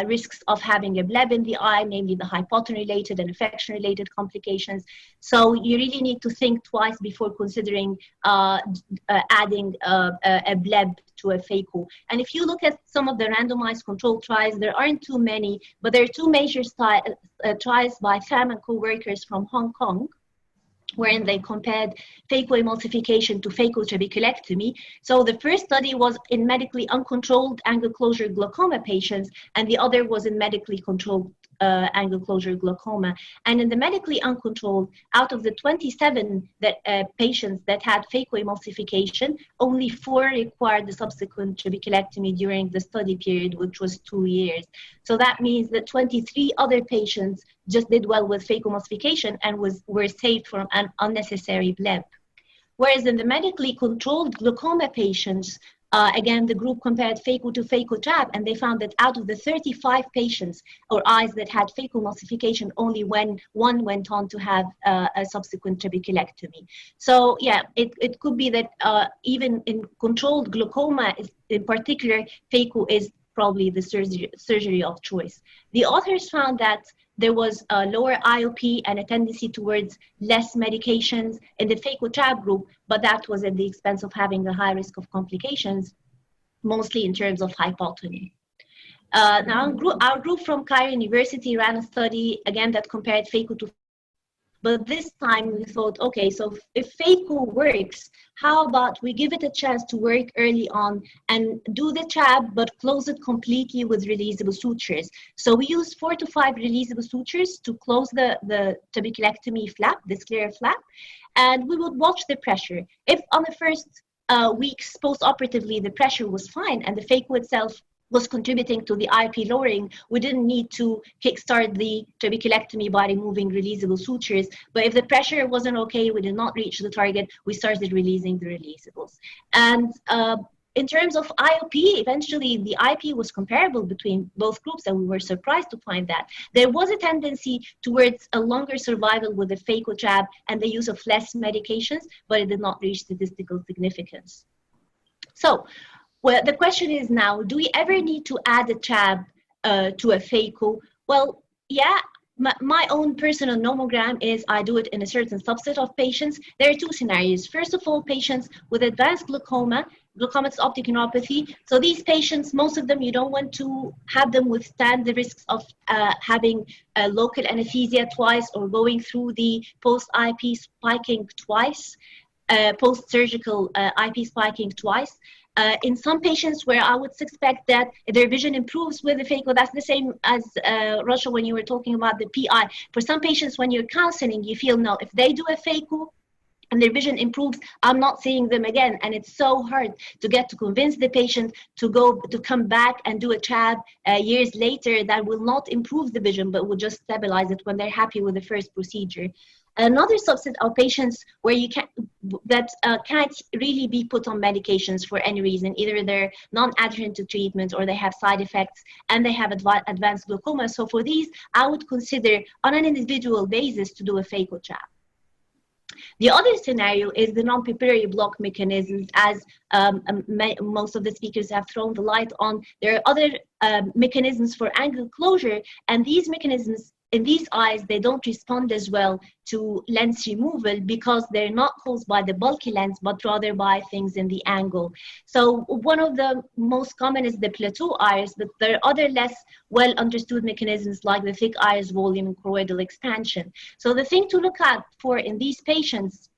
risks of having a bleb in the eye, namely the hypoton-related and infection-related complications. So you really need to think twice before considering adding a bleb to a phaco. And if you look at some of the randomized controlled trials, there aren't too many, but there are two major trials by Pham and co-workers from Hong Kong, wherein they compared phacoemulsification to phacotrabeculectomy. So the first study was in medically uncontrolled angle closure glaucoma patients, and the other was in medically controlled angle closure glaucoma. And in the medically uncontrolled, out of the 27 patients that had phacoemulsification, only 4 required the subsequent trabeculectomy during the study period, which was 2 years. So that means that 23 other patients just did well with phacoemulsification and were saved from an unnecessary bleb. Whereas in the medically controlled glaucoma patients, again, the group compared phaco to phaco trab, and they found that out of the 35 patients or eyes that had phacoemulsification, only one went on to have a subsequent trabeculectomy. So yeah, it could be that even in controlled glaucoma, in particular, phaco is probably the surgery of choice. The authors found that there was a lower IOP and a tendency towards less medications in the phaco-trab group, but that was at the expense of having a high risk of complications, mostly in terms of hypotony. Now, our group from Cairo University ran a study, again, that compared phaco to, but this time we thought, okay, so if phaco works, how about we give it a chance to work early on and do the trab, but close it completely with releasable sutures. So we used 4 to 5 releasable sutures to close the trabeculectomy flap, the scleral flap, and we would watch the pressure. If on the first weeks post-operatively the pressure was fine and the phaco itself was contributing to the IP lowering, we didn't need to kickstart the trabeculectomy by removing releasable sutures. But if the pressure wasn't okay, we did not reach the target, we started releasing the releasables. And in terms of IOP, eventually the IP was comparable between both groups, and we were surprised to find that. There was a tendency towards a longer survival with the phaco-trab and the use of less medications, but it did not reach statistical significance. So, well, the question is now, do we ever need to add a trab to a phaco? Well, yeah, my own personal nomogram is I do it in a certain subset of patients. There are 2 scenarios. First of all, patients with advanced glaucoma, glaucomatous optic neuropathy. So these patients, most of them, you don't want to have them withstand the risks of having local anesthesia twice or going through the post-IP spiking twice, post-surgical IP spiking twice. In some patients where I would suspect that their vision improves with the phaco, that's the same as Rasha when you were talking about the PI. For some patients, when you're counseling, you feel, no, if they do a phaco and their vision improves, I'm not seeing them again. And it's so hard to get to convince the patient to come back and do a trab years later that will not improve the vision, but will just stabilize it when they're happy with the first procedure. Another subset of patients where you can't really be put on medications for any reason. Either they're non-adherent to treatment or they have side effects and they have advanced glaucoma. So for these, I would consider on an individual basis to do a phaco trab. The other scenario is the non-pupillary block mechanisms, as most of the speakers have thrown the light on. There are other mechanisms for angle closure, and these mechanisms in these eyes, they don't respond as well to lens removal because they're not caused by the bulky lens, but rather by things in the angle. So one of the most common is the plateau iris, but there are other less well understood mechanisms like the thick iris volume and choroidal expansion. So the thing to look out for in these patients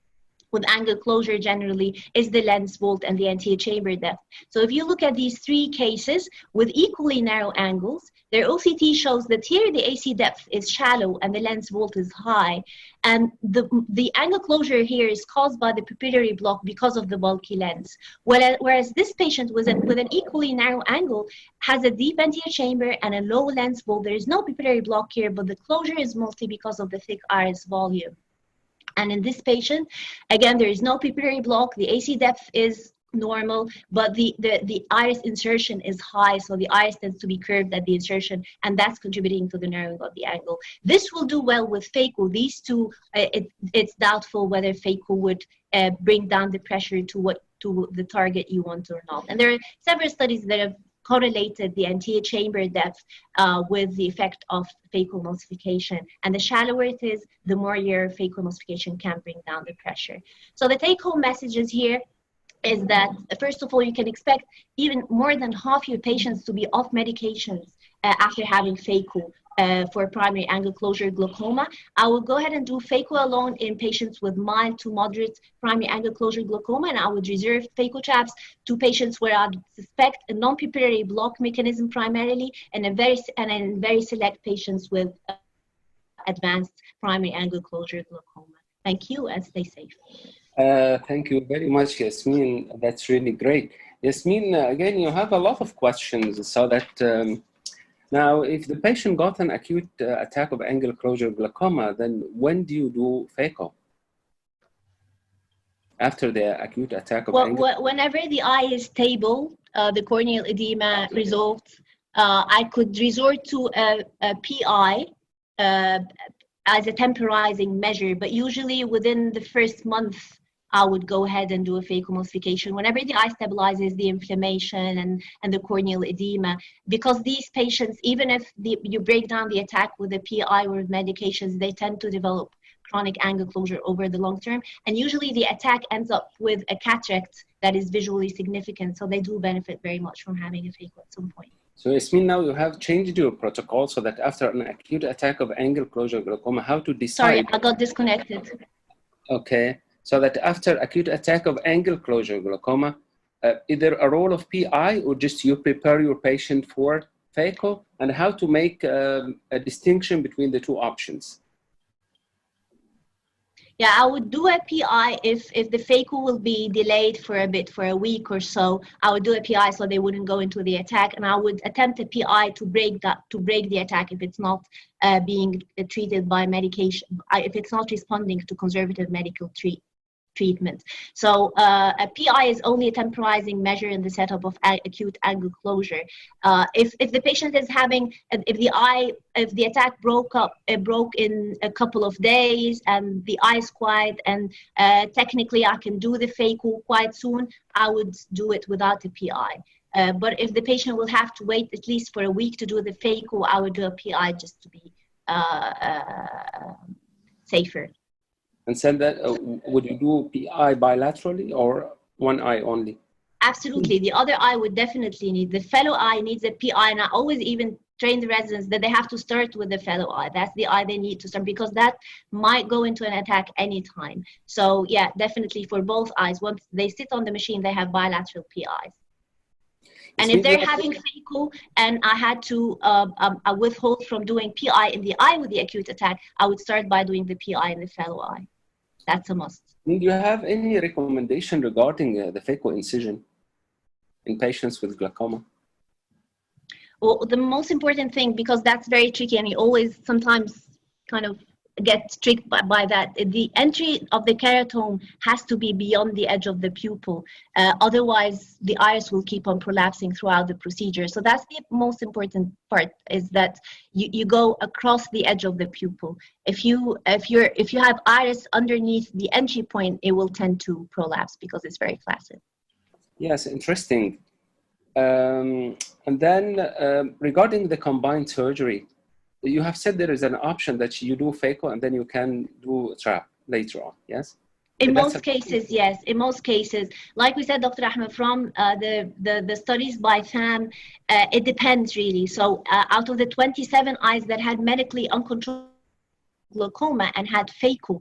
with angle closure generally is the lens vault and the anterior chamber depth. So if you look at these three cases with equally narrow angles, their OCT shows that here the AC depth is shallow and the lens vault is high. And the angle closure here is caused by the pupillary block because of the bulky lens. Whereas this patient with an equally narrow angle has a deep anterior chamber and a low lens vault. There is no pupillary block here, but the closure is mostly because of the thick iris volume. And in this patient, again, there is no pupillary block. The AC depth is normal, but the iris insertion is high, so the iris tends to be curved at the insertion, and that's contributing to the narrowing of the angle. This will do well with phaco. These two, it's doubtful whether phaco would bring down the pressure to the target you want or not. And there are several studies that have correlated the anterior chamber depth with the effect of phacoemulsification. And the shallower it is, the more your phacoemulsification can bring down the pressure. So the take-home messages here is that, first of all, you can expect even more than half your patients to be off medications after having phaco for primary angle closure glaucoma. I will go ahead and do phaco alone in patients with mild to moderate primary angle closure glaucoma, and I would reserve phaco traps to patients where I suspect a non-pupillary block mechanism primarily, and in very select patients with advanced primary angle closure glaucoma. Thank you, and stay safe. Thank you very much, Yasmin. That's really great. Yasmin, again, you have a lot of questions. So that now, if the patient got an acute attack of angle closure glaucoma, then when do you do phaco? After the acute attack of angle? Whenever the eye is stable, the corneal edema resolved, I could resort to a PI as a temporizing measure, but usually within the first month, I would go ahead and do a phacoemulsification whenever the eye stabilizes the inflammation and the corneal edema, because these patients, even if you break down the attack with a PI or with medications, they tend to develop chronic angle closure over the long term, and usually the attack ends up with a cataract that is visually significant, so they do benefit very much from having a phaco at some point. So Yasmin, now you have changed your protocol so that after an acute attack of angle closure glaucoma, how to decide? Sorry, I got disconnected. Okay. So that after acute attack of angle closure glaucoma, either a role of PI or just you prepare your patient for phaco, and how to make a distinction between the two options? Yeah, I would do a PI if the phaco will be delayed for a bit, for a week or so. I would do a PI so they wouldn't go into the attack, and I would attempt a PI to break the attack if it's not being treated by medication, if it's not responding to conservative medical treatment. So a PI is only a temporizing measure in the setup of acute angle closure. If the patient is having, if the attack broke in a couple of days and the eye is quiet and technically I can do the phaco quite soon, I would do it without a PI. But if the patient will have to wait at least for a week to do the phaco, I would do a PI just to be safer. And said that, would you do PI bilaterally or one eye only? Absolutely. The other eye would definitely need. The fellow eye needs a PI, and I always even train the residents that they have to start with the fellow eye. That's the eye they need to start, because that might go into an attack anytime. So yeah, definitely for both eyes. Once they sit on the machine, they have bilateral PIs. And if they're having phaco and I had to withhold from doing PI in the eye with the acute attack, I would start by doing the PI in the fellow eye. That's a must. Do you have any recommendation regarding the phaco incision in patients with glaucoma? Well, the most important thing, because that's very tricky and you always sometimes kind of get tricked by that, the entry of the keratome has to be beyond the edge of the pupil. Otherwise, the iris will keep on prolapsing throughout the procedure. So that's the most important part, is that you go across the edge of the pupil. If you have iris underneath the entry point, it will tend to prolapse because it's very flaccid. Yes, interesting. And then regarding the combined surgery, you have said there is an option that you do phaco and then you can do trap later on, yes? In most cases, yes. In most cases, like we said, Dr. Ahmed, from the studies by FAM, it depends really. So out of the 27 eyes that had medically uncontrolled glaucoma and had phaco,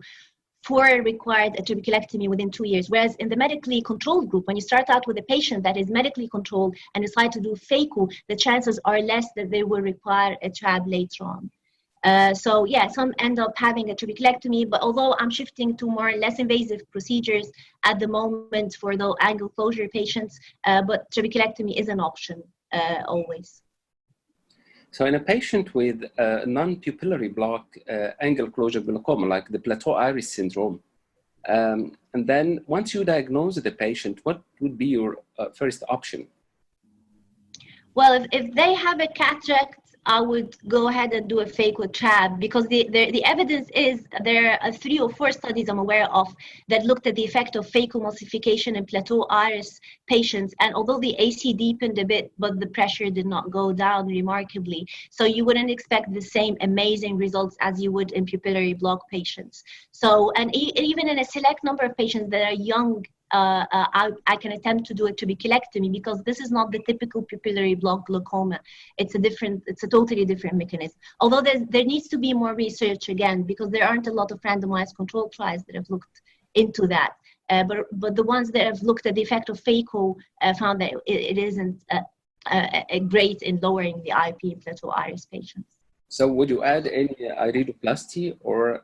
required a trabeculectomy within 2 years. Whereas in the medically controlled group, when you start out with a patient that is medically controlled and decide to do phaco, the chances are less that they will require a trab later on. So yeah, some end up having a trabeculectomy, but although I'm shifting to more less invasive procedures at the moment for the angle closure patients, but trabeculectomy is an option always. So in a patient with non-pupillary block angle closure glaucoma, like the plateau iris syndrome, and then once you diagnose the patient, what would be your first option? Well, if they have a cataract, I would go ahead and do a phaco trab, because the evidence is there are 3 or 4 studies I'm aware of that looked at the effect of phacoemulsification in plateau iris patients. And although the AC deepened a bit, but the pressure did not go down remarkably. So you wouldn't expect the same amazing results as you would in pupillary block patients. So, and even in a select number of patients that are young, I can attempt to do a trabeculectomy, because this is not the typical pupillary block glaucoma. It's a totally different mechanism. Although there needs to be more research again, because there aren't a lot of randomized controlled trials that have looked into that. But the ones that have looked at the effect of phaco found that it isn't great in lowering the IOP in plateau iris patients. So would you add any iridoplasty or?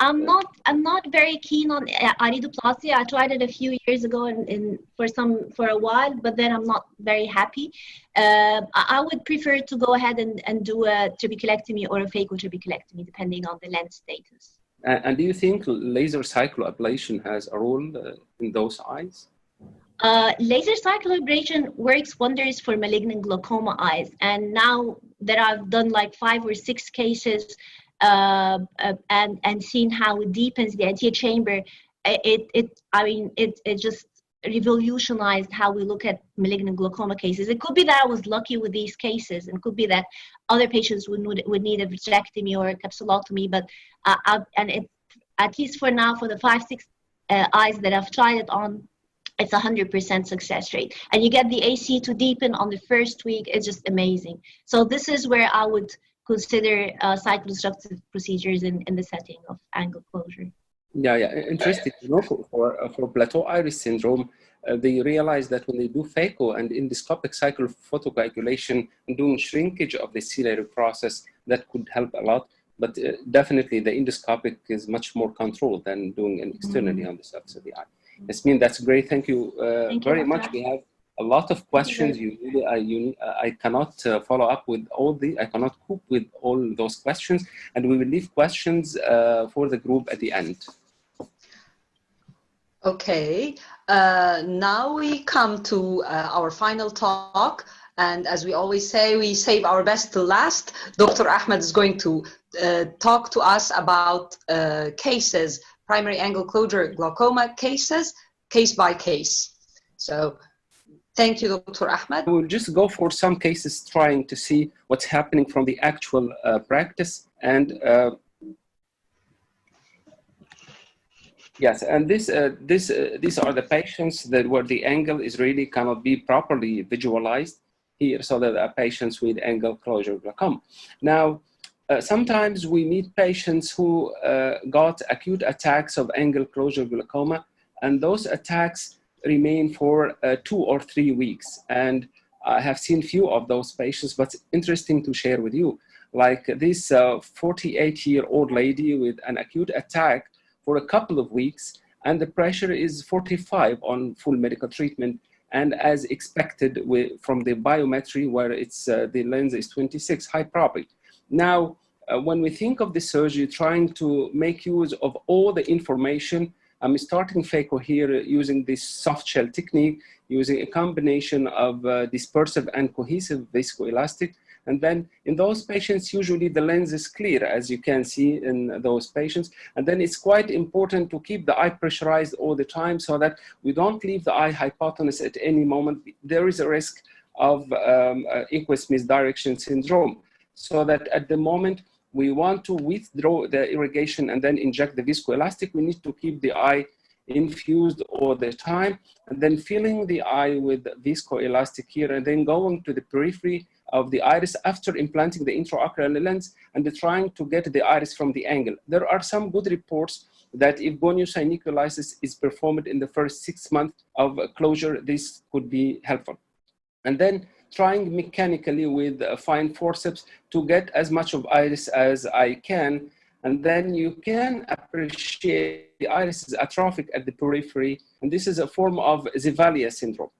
I'm not very keen on iridoplasty. I tried it a few years ago for a while, but then I'm not very happy. I would prefer to go ahead and do a trabeculectomy or a phaco trabeculectomy, depending on the lens status. And do you think laser cycloablation has a role in those eyes? Laser cycloablation works wonders for malignant glaucoma eyes. And now that I've done like 5 or 6 cases, and seen how it deepens the anterior chamber, it just revolutionized how we look at malignant glaucoma cases. It could be that I was lucky with these cases, and it could be that other patients would need a vitrectomy or a capsulotomy, but at least for now, for the 5-6 eyes that I've tried it on, it's 100% success rate. And you get the AC to deepen on the first week. It's just amazing. So this is where I would consider cyclodestructive procedures in the setting of angle closure. Yeah, interesting. You know, for plateau iris syndrome, they realize that when they do phaco and endoscopic cyclophotocoagulation and doing shrinkage of the ciliary process, that could help a lot. But definitely the endoscopic is much more controlled than doing it externally on the surface of the eye. Yasmin, that's great. Thank you very much. We have a lot of questions. I cannot follow up with I cannot cope with all those questions, and we will leave questions for the group at the end. Okay, now we come to our final talk, and as we always say, we save our best to last. Dr. Ahmed is going to talk to us about cases, primary angle closure glaucoma cases, case by case. So thank you, Dr. Ahmed. We'll just go for some cases, trying to see what's happening from the actual practice. And yes, and these are the patients where the angle is really cannot be properly visualized here, so that are patients with angle closure glaucoma. Now, sometimes we meet patients who got acute attacks of angle closure glaucoma, and those attacks remain for 2 or 3 weeks. And I have seen few of those patients, but it's interesting to share with you. Like this 48-year-old lady with an acute attack for a couple of weeks, and the pressure is 45 on full medical treatment. And as expected from the biometry, where it's the lens is 26, high probability. Now, when we think of the surgery, trying to make use of all the information, I'm starting phaco here using this soft shell technique, using a combination of dispersive and cohesive viscoelastic. And then in those patients, usually the lens is clear, as you can see in those patients. And then it's quite important to keep the eye pressurized all the time, so that we don't leave the eye hypotenuse at any moment. There is a risk of aqueous misdirection syndrome, so that at the moment we want to withdraw the irrigation and then inject the viscoelastic, we need to keep the eye infused all the time, and then filling the eye with viscoelastic here, and then going to the periphery of the iris after implanting the intraocular lens and trying to get the iris from the angle. There are some good reports that if goniosynechrolysis is performed in the first 6 months of closure, this could be helpful. And then trying mechanically with a fine forceps to get as much of iris as I can. And then you can appreciate the iris is atrophic at the periphery. And this is a form of Zevalia syndrome.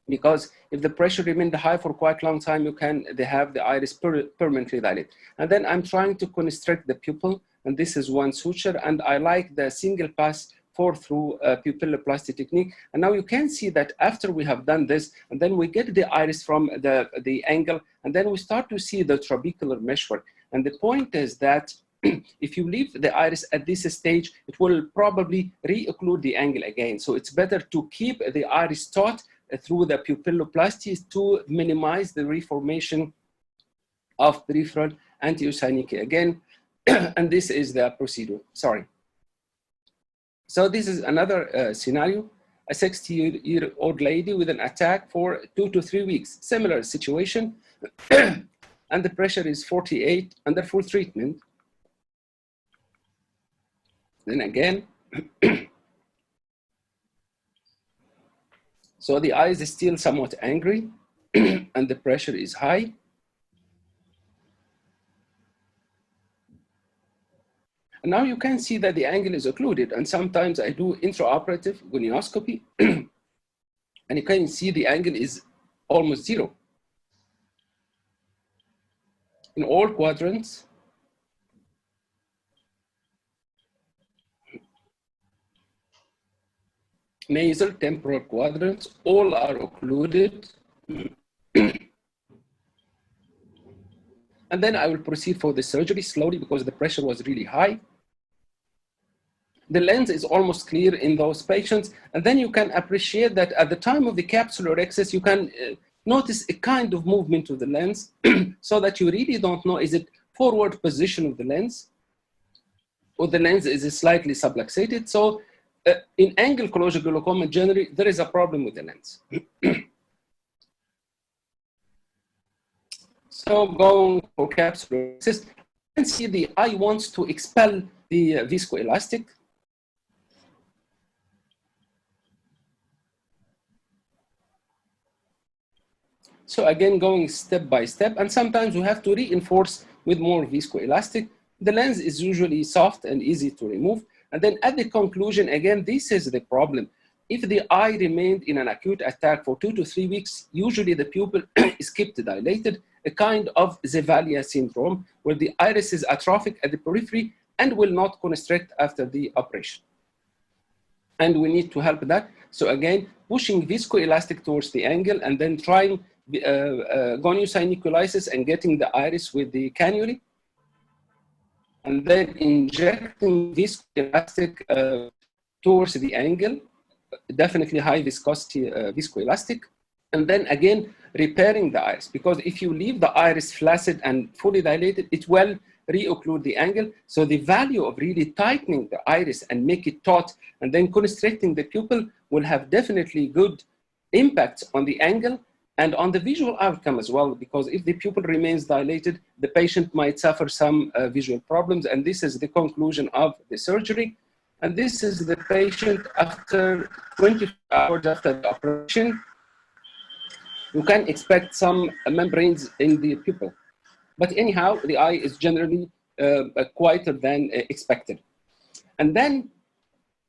Because if the pressure remained high for quite a long time, they have the iris permanently dilated. And then I'm trying to constrict the pupil, and this is one suture, and I like the single pass through pupilloplasty technique. And now you can see that after we have done this, and then we get the iris from the angle, and then we start to see the trabecular meshwork. And the point is that if you leave the iris at this stage, it will probably re-occlude the angle again. So it's better to keep the iris taut through the pupilloplasty to minimize the reformation of peripheral antiocyanic again. And this is the procedure, sorry. So this is another scenario, a 60-year-old lady with an attack for 2 to 3 weeks, similar situation, and the pressure is 48 under full treatment. Then again, so the eyes is still somewhat angry and the pressure is high. And now you can see that the angle is occluded, and sometimes I do intraoperative gonioscopy and you can see the angle is almost zero. In all quadrants, nasal, temporal quadrants, all are occluded. And then I will proceed for the surgery slowly because the pressure was really high. The lens is almost clear in those patients. And then you can appreciate that at the time of the capsular excess, you can notice a kind of movement of the lens so that you really don't know, is it forward position of the lens or the lens is slightly subluxated. So in angle closure glaucoma, generally, there is a problem with the lens. So going for capsular excess, you can see the eye wants to expel the viscoelastic. So again, going step by step, and sometimes we have to reinforce with more viscoelastic. The lens is usually soft and easy to remove. And then at the conclusion, again, this is the problem. If the eye remained in an acute attack for 2 to 3 weeks, usually the pupil is kept dilated, a kind of Zevalia syndrome, where the iris is atrophic at the periphery and will not constrict after the operation. And we need to help that. So again, pushing viscoelastic towards the angle and then trying goniosynechrolysis and getting the iris with the cannula. And then injecting viscoelastic towards the angle, definitely high viscosity viscoelastic. And then again, repairing the iris, because if you leave the iris flaccid and fully dilated, it will re-occlude the angle. So the value of really tightening the iris and make it taut and then constricting the pupil will have definitely good impacts on the angle and on the visual outcome as well, because if the pupil remains dilated, the patient might suffer some visual problems. And this is the conclusion of the surgery. And this is the patient after 24 hours after the operation. You can expect some membranes in the pupil. But anyhow, the eye is generally quieter than expected. And then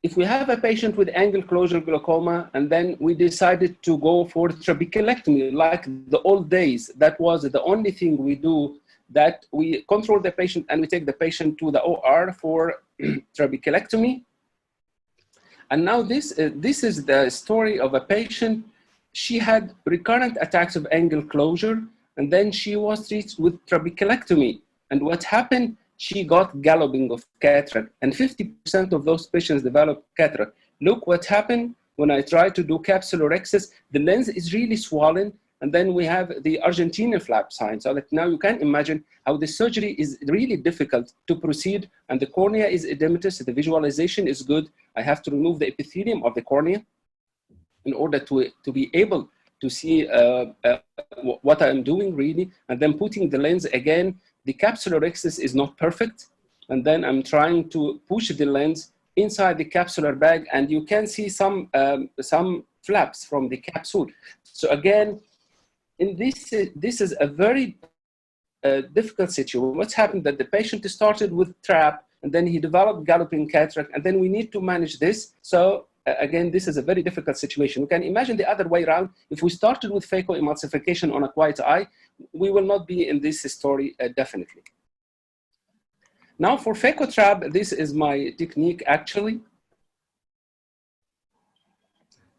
if we have a patient with angle closure glaucoma, and then we decided to go for trabeculectomy, like the old days, that was the only thing we do, that we control the patient and we take the patient to the OR for trabeculectomy. And now this is the story of a patient. She had recurrent attacks of angle closure, and then she was treated with trabeculectomy. And what happened? She got galloping of cataract, and 50% of those patients developed cataract. Look what happened when I tried to do capsular excess. The lens is really swollen, and then we have the Argentinian flap sign. So that now you can imagine how the surgery is really difficult to proceed, and the cornea is edematous, the visualization is good. I have to remove the epithelium of the cornea in order to be able to see what I'm doing really, and then putting the lens again. The capsular rhexis is not perfect, and then I'm trying to push the lens inside the capsular bag, and you can see some flaps from the capsule. So again, in this is a very difficult situation. What's happened that the patient started with trap, and then he developed galloping cataract, and then we need to manage this. So again, this is a very difficult situation. You can imagine the other way around. If we started with phacoemulsification on a quiet eye, we will not be in this story definitely. Now for phacotrap, this is my technique actually.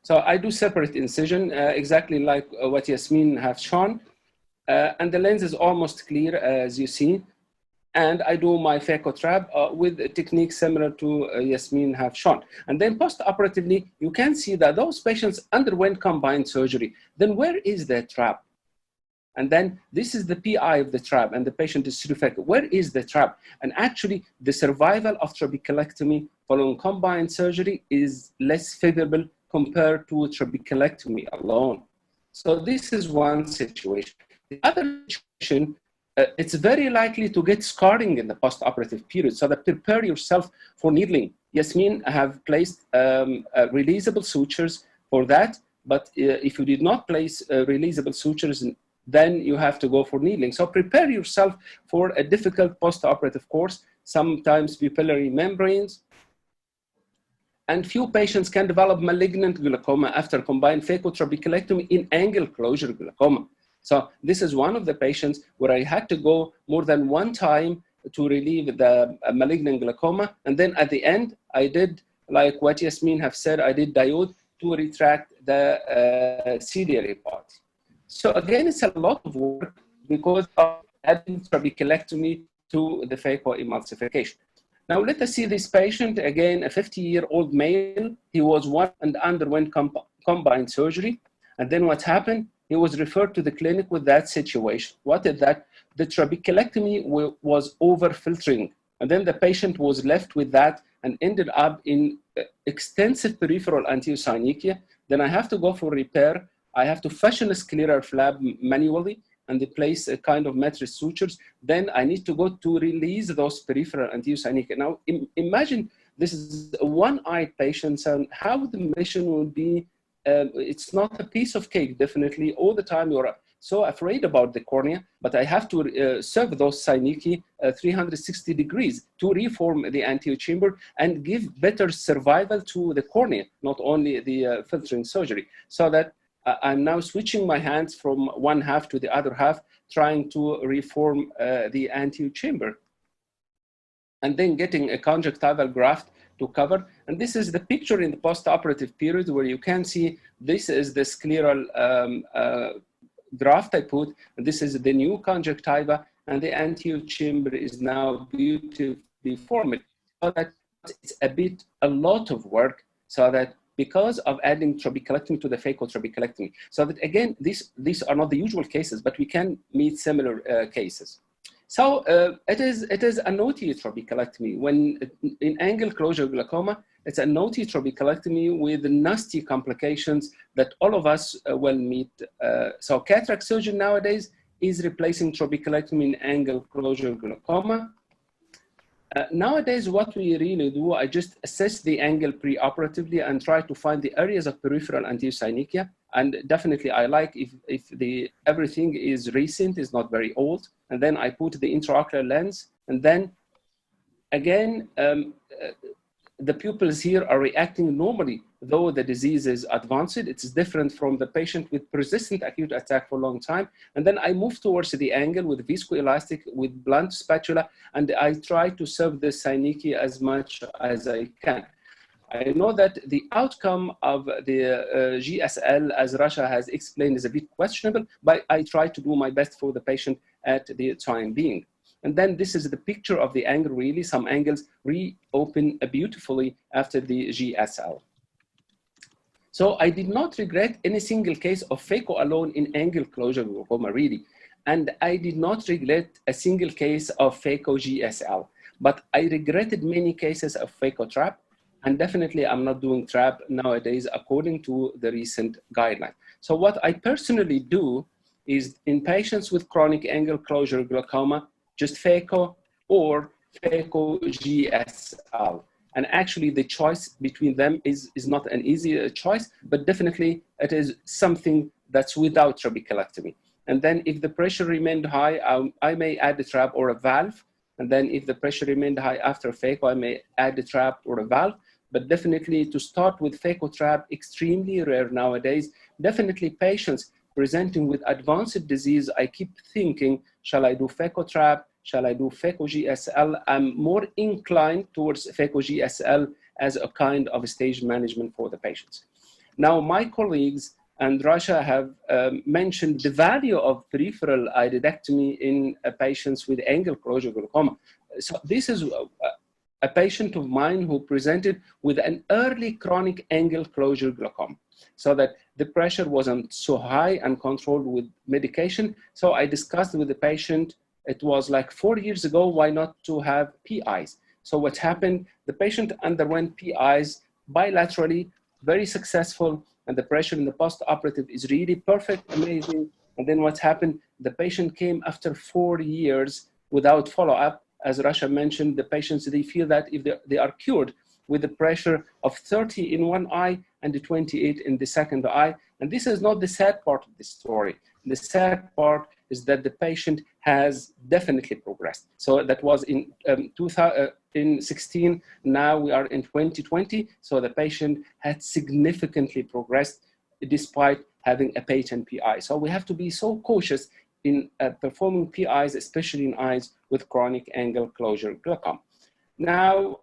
So I do separate incision, exactly like what Yasmin have shown. And the lens is almost clear, as you see. And I do my phacotrap with a technique similar to Yasmin have shown. And then post-operatively, you can see that those patients underwent combined surgery. Then where is the trap? And then this is the PI of the trap, and the patient is pseudophakic. Where is the trap? And actually, the survival of trabeculectomy following combined surgery is less favorable compared to trabeculectomy alone. So this is one situation. The other situation, it's very likely to get scarring in the post-operative period, so that prepare yourself for needling. Yasmin have placed releasable sutures for that, but if you did not place releasable sutures, then you have to go for needling. So prepare yourself for a difficult post-operative course, sometimes pupillary membranes. And few patients can develop malignant glaucoma after combined phacotrabeculectomy in angle closure glaucoma. So this is one of the patients where I had to go more than one time to relieve the malignant glaucoma. And then at the end, I did, like what Yasmin have said, I did diode to retract the ciliary part. So again, it's a lot of work because of adding trabeculectomy to the phacoemulsification. Now let us see this patient, again, a 50-year-old male. He was one and underwent combined surgery. And then what happened? He was referred to the clinic with that situation. What is that? The trabeculectomy was over-filtering. And then the patient was left with that and ended up in extensive peripheral angiosynechia. Then I have to go for repair. I have to fashion a scleral flap manually and place a kind of matrix sutures. Then I need to go to release those peripheral angiosynechia. Now imagine this is a one-eyed patient, and how the mission will be. It's not a piece of cake, definitely. All the time you're so afraid about the cornea, but I have to serve those synechia 360 degrees to reform the anterior chamber and give better survival to the cornea, not only the filtering surgery. So that I'm now switching my hands from one half to the other half, trying to reform the anterior chamber. And then getting a conjunctival graft to cover. And this is the picture in the post-operative period where you can see this is the scleral graft I put, and this is the new conjunctiva, and the anterior chamber is now beautifully formed. So that it's a lot of work, so that because of adding trabeculectomy to the phacotrabeculectomy. So that again, these are not the usual cases, but we can meet similar cases. So it is a naughty trabeculectomy. When in angle closure glaucoma, it's a naughty trabeculectomy with nasty complications that all of us will meet. So cataract surgery nowadays is replacing trabeculectomy in angle closure glaucoma. Nowadays, what we really do, I just assess the angle preoperatively and try to find the areas of peripheral angiosynechia. And definitely, I like if everything is recent, is not very old. And then I put the intraocular lens. And then, again, the pupils here are reacting normally, though the disease is advanced. It's different from the patient with persistent acute attack for a long time. And then I move towards the angle with viscoelastic, with blunt spatula, and I try to serve the synechia as much as I can. I know that the outcome of the GSL, as Rasha has explained, is a bit questionable, but I try to do my best for the patient at the time being. And then this is the picture of the angle, really. Some angles reopen beautifully after the GSL. So I did not regret any single case of phaco alone in angle closure glaucoma, really. And I did not regret a single case of phaco GSL, but I regretted many cases of phaco trap. And definitely I'm not doing trap nowadays according to the recent guideline. So what I personally do is in patients with chronic angle closure glaucoma, just phaco or phaco-GSL. And actually the choice between them is not an easy choice, but definitely it is something that's without trabeculectomy. And then if the pressure remained high, I may add a trap or a valve. And then if the pressure remained high after phaco, I may add a trap or a valve. But definitely to start with phaco trap, extremely rare nowadays. Definitely patients presenting with advanced disease, I keep thinking, shall I do phaco trap? Shall I do phaco-GSL? I'm more inclined towards phaco-GSL as a kind of stage management for the patients. Now, my colleagues and Rasha have mentioned the value of peripheral iridectomy in patients with angle closure glaucoma. So this is a patient of mine who presented with an early chronic angle closure glaucoma, so that the pressure wasn't so high and controlled with medication. So I discussed with the patient, it was like 4 years ago, why not to have PIs? So what happened, the patient underwent PIs bilaterally, very successful, and the pressure in the post-operative is really perfect, amazing. And then what happened, the patient came after 4 years without follow-up. As Rasha mentioned, the patients, they feel that if they are cured with the pressure of 30 in one eye and 28 in the second eye. And this is not the sad part of the story. The sad part is that the patient has definitely progressed. So that was in 2016, now we are in 2020. So the patient had significantly progressed despite having a patent PI. So we have to be so cautious in performing PIs, especially in eyes with chronic angle closure glaucoma. Now,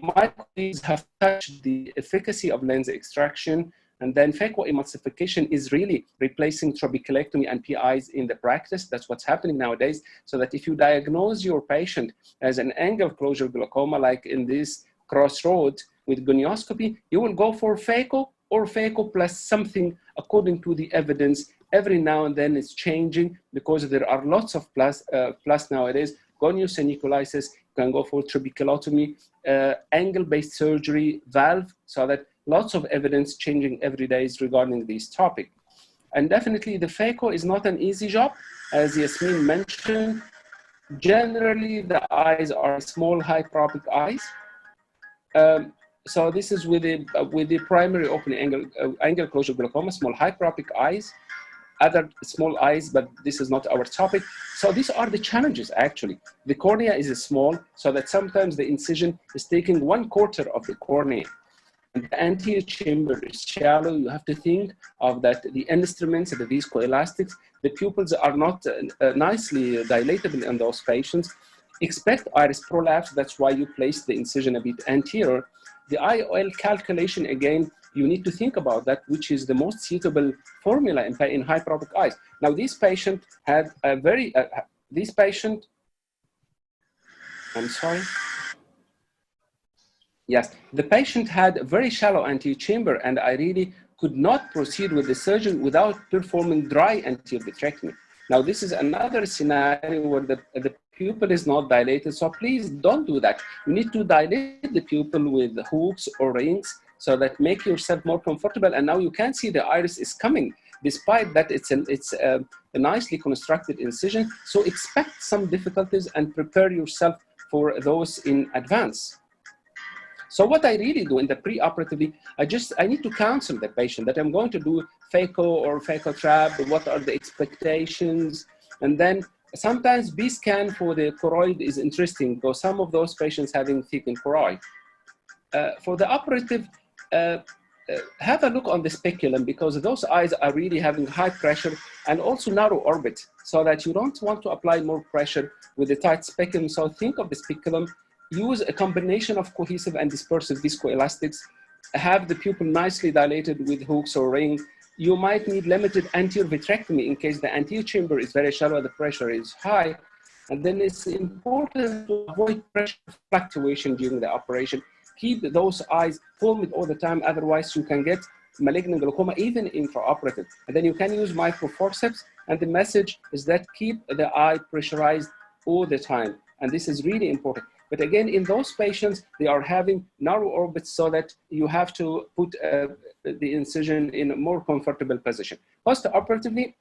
my colleagues have touched the efficacy of lens extraction, and then phacoemulsification is really replacing trabeculectomy and PIs in the practice. That's what's happening nowadays. So that if you diagnose your patient as an angle closure glaucoma, like in this crossroad with gonioscopy, you will go for phaco or phaco plus something according to the evidence. Every now and then it's changing because there are lots of plus nowadays. Goniosyncytialisis, you can go for trabeculotomy, angle-based surgery, valve, so that lots of evidence changing every day regarding this topic. And definitely the phaco is not an easy job. As Yasmin mentioned, generally the eyes are small hyperopic eyes. So this is with the primary open angle closure glaucoma, small hyperopic eyes, other small eyes, but this is not our topic. So these are the challenges actually. The cornea is small, so that sometimes the incision is taking 1/4 of the cornea. And the anterior chamber is shallow. You have to think of that the instruments, the viscoelastics, the pupils are not nicely dilatable in those patients. Expect iris prolapse, that's why you place the incision a bit anterior. The IOL calculation, again, you need to think about that, which is the most suitable formula in hyperopic eyes. Now, this patient had a very, I'm sorry. Yes, the patient had a very shallow anterior chamber, and I really could not proceed with the surgery without performing dry anterior vitrectomy. Now, this is another scenario where the pupil is not dilated, so please don't do that. You need to dilate the pupil with hooks or rings so that make yourself more comfortable, and now you can see the iris is coming, despite that it's a nicely constructed incision. So expect some difficulties and prepare yourself for those in advance. So what I really do in the pre-operatively, I need to counsel the patient that I'm going to do phaco or phaco trap, what are the expectations, and then sometimes B-scan for the choroid is interesting because some of those patients having thickened choroid. For the operative, have a look on the speculum because those eyes are really having high pressure and also narrow orbit, so that you don't want to apply more pressure with the tight speculum. So think of the speculum. Use a combination of cohesive and dispersive viscoelastics. Have the pupil nicely dilated with hooks or ring. You might need limited anterior vitrectomy in case the anterior chamber is very shallow, the pressure is high. And then it's important to avoid pressure fluctuation during the operation. Keep those eyes formed all the time, otherwise you can get malignant glaucoma even intraoperative. And then you can use microforceps, and the message is that keep the eye pressurized all the time. And this is really important. But again, in those patients, they are having narrow orbits so that you have to put the incision in a more comfortable position. Post-operatively,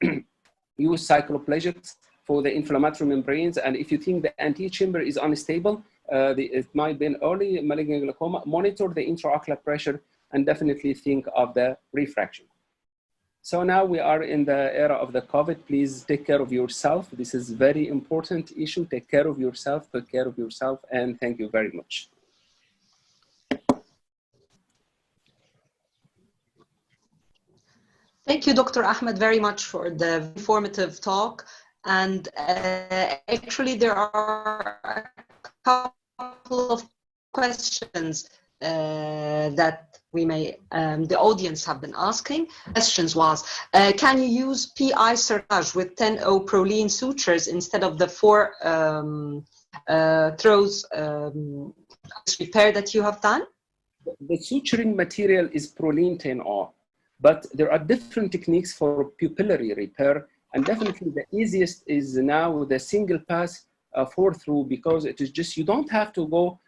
use cycloplegics for the inflammatory membranes. And if you think the anterior chamber is unstable, it might be an early malignant glaucoma, monitor the intraocular pressure and definitely think of the refraction. So now we are in the era of the COVID. Please take care of yourself. This is a very important issue. Take care of yourself, and thank you very much. Thank you, Dr. Ahmed, very much for the informative talk. And actually, there are a couple of questions that we may, the audience have been asking. Questions was, can you use PI cerclage with 10O proline sutures instead of the 4 throws repair that you have done? The suturing material is proline 10O, but there are different techniques for pupillary repair, and definitely the easiest is now the single pass 4 through, because it is just, you don't have to go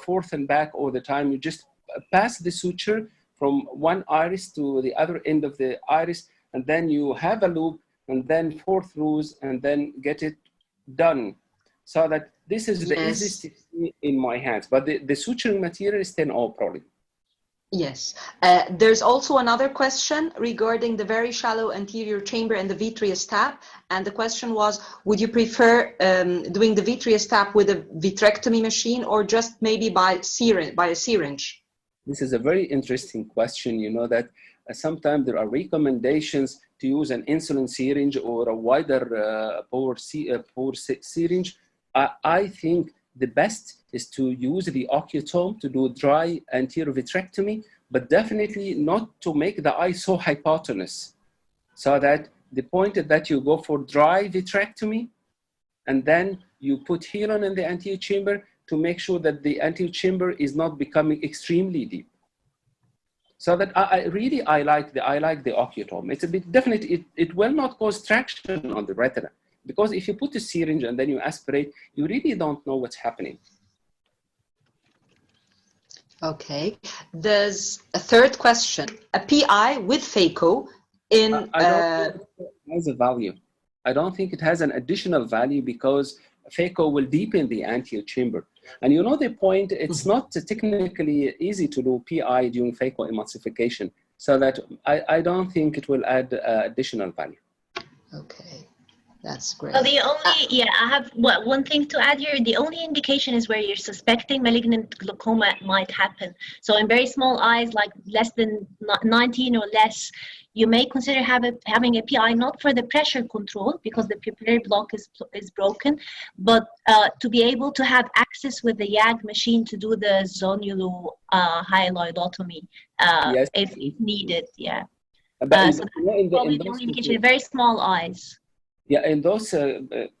forth and back all the time. You just pass the suture from one iris to the other end of the iris, and then you have a loop, and then 4 throughs, and then get it done. So that this is the easiest in my hands. But the suturing material is 10O probably. Yes. There's also another question regarding the very shallow anterior chamber and the vitreous tap. And the question was, would you prefer doing the vitreous tap with a vitrectomy machine or just maybe by a syringe? This is a very interesting question. You know that sometimes there are recommendations to use an insulin syringe or a wider pore syringe. I think the best is to use the occutome to do dry anterior vitrectomy, but definitely not to make the eye so hypotenuse. So that the point is that you go for dry vitrectomy, and then you put Helon in the anterior chamber to make sure that the anterior chamber is not becoming extremely deep. So that I like the occutome. It's a bit definitely, it will not cause traction on the retina, because if you put a syringe and then you aspirate, you really don't know what's happening. Okay. There's a third question. A PI with phaco in... I don't think it has a value. I don't think it has an additional value, because phaco will deepen the anterior chamber. And you know the point, it's not technically easy to do PI during phacoemulsification. So that I don't think it will add additional value. Okay. That's great. So the only, I have one thing to add here. The only indication is where you're suspecting malignant glaucoma might happen. So in very small eyes, like less than 19 or less, you may consider having a PI, not for the pressure control, because the pupillary block is broken, but to be able to have access with the YAG machine to do the zonulo hyaloidotomy if needed. Yeah. But so that's probably the only indication in very small eyes. Yeah, in those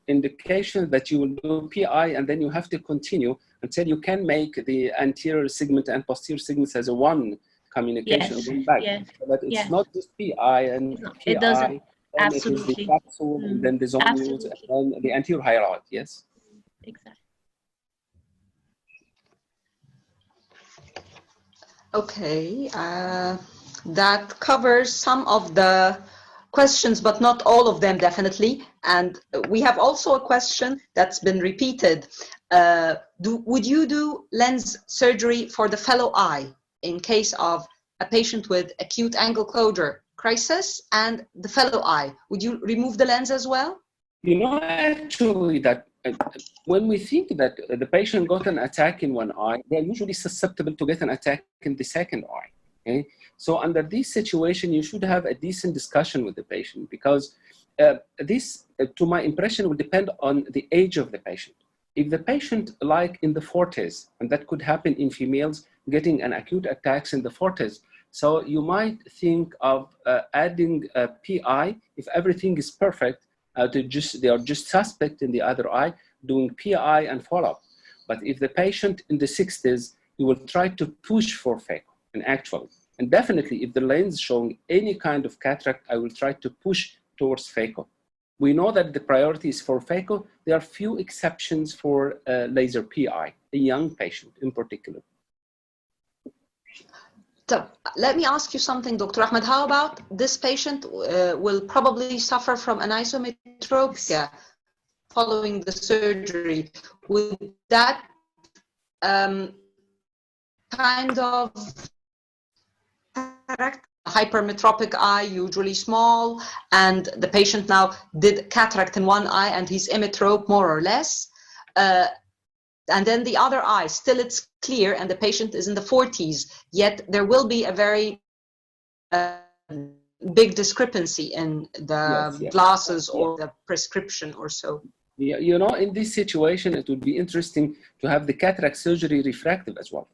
indications that you will do PI, and then you have to continue until you can make the anterior segment and posterior segments as a one communication, one back. So that it's not just PI and PI, it doesn't. And absolutely. it is the capsule, and then the zonules, and then the anterior hyaloid, yes? Exactly. Okay, that covers some of the questions, but not all of them, definitely. And we have also a question that's been repeated. Would you do lens surgery for the fellow eye in case of a patient with acute angle closure crisis and the fellow eye? Would you remove the lens as well? You know, actually, that when we think that the patient got an attack in one eye, they're usually susceptible to get an attack in the second eye. Okay? So under this situation, you should have a decent discussion with the patient, because this, to my impression, will depend on the age of the patient. If the patient, like in the 40s, and that could happen in females getting an acute attacks in the 40s, so you might think of adding a PI if everything is perfect. They are just suspect in the other eye, doing PI and follow-up. But if the patient in the 60s, you will try to push for phaco, and actually. And definitely, if the lens is showing any kind of cataract, I will try to push towards phaco. We know that the priority is for phaco. There are few exceptions for laser PI, a young patient in particular. So let me ask you something, Dr. Ahmed. How about this patient will probably suffer from anisometropia following the surgery? Would that kind of cataract, hypermetropic eye, usually small, and the patient now did cataract in one eye and he's emmetrope more or less, and then the other eye, still it's clear and the patient is in the 40s, yet there will be a very big discrepancy in the glasses or the prescription or so. Yeah, you know, in this situation, it would be interesting to have the cataract surgery refractive as well.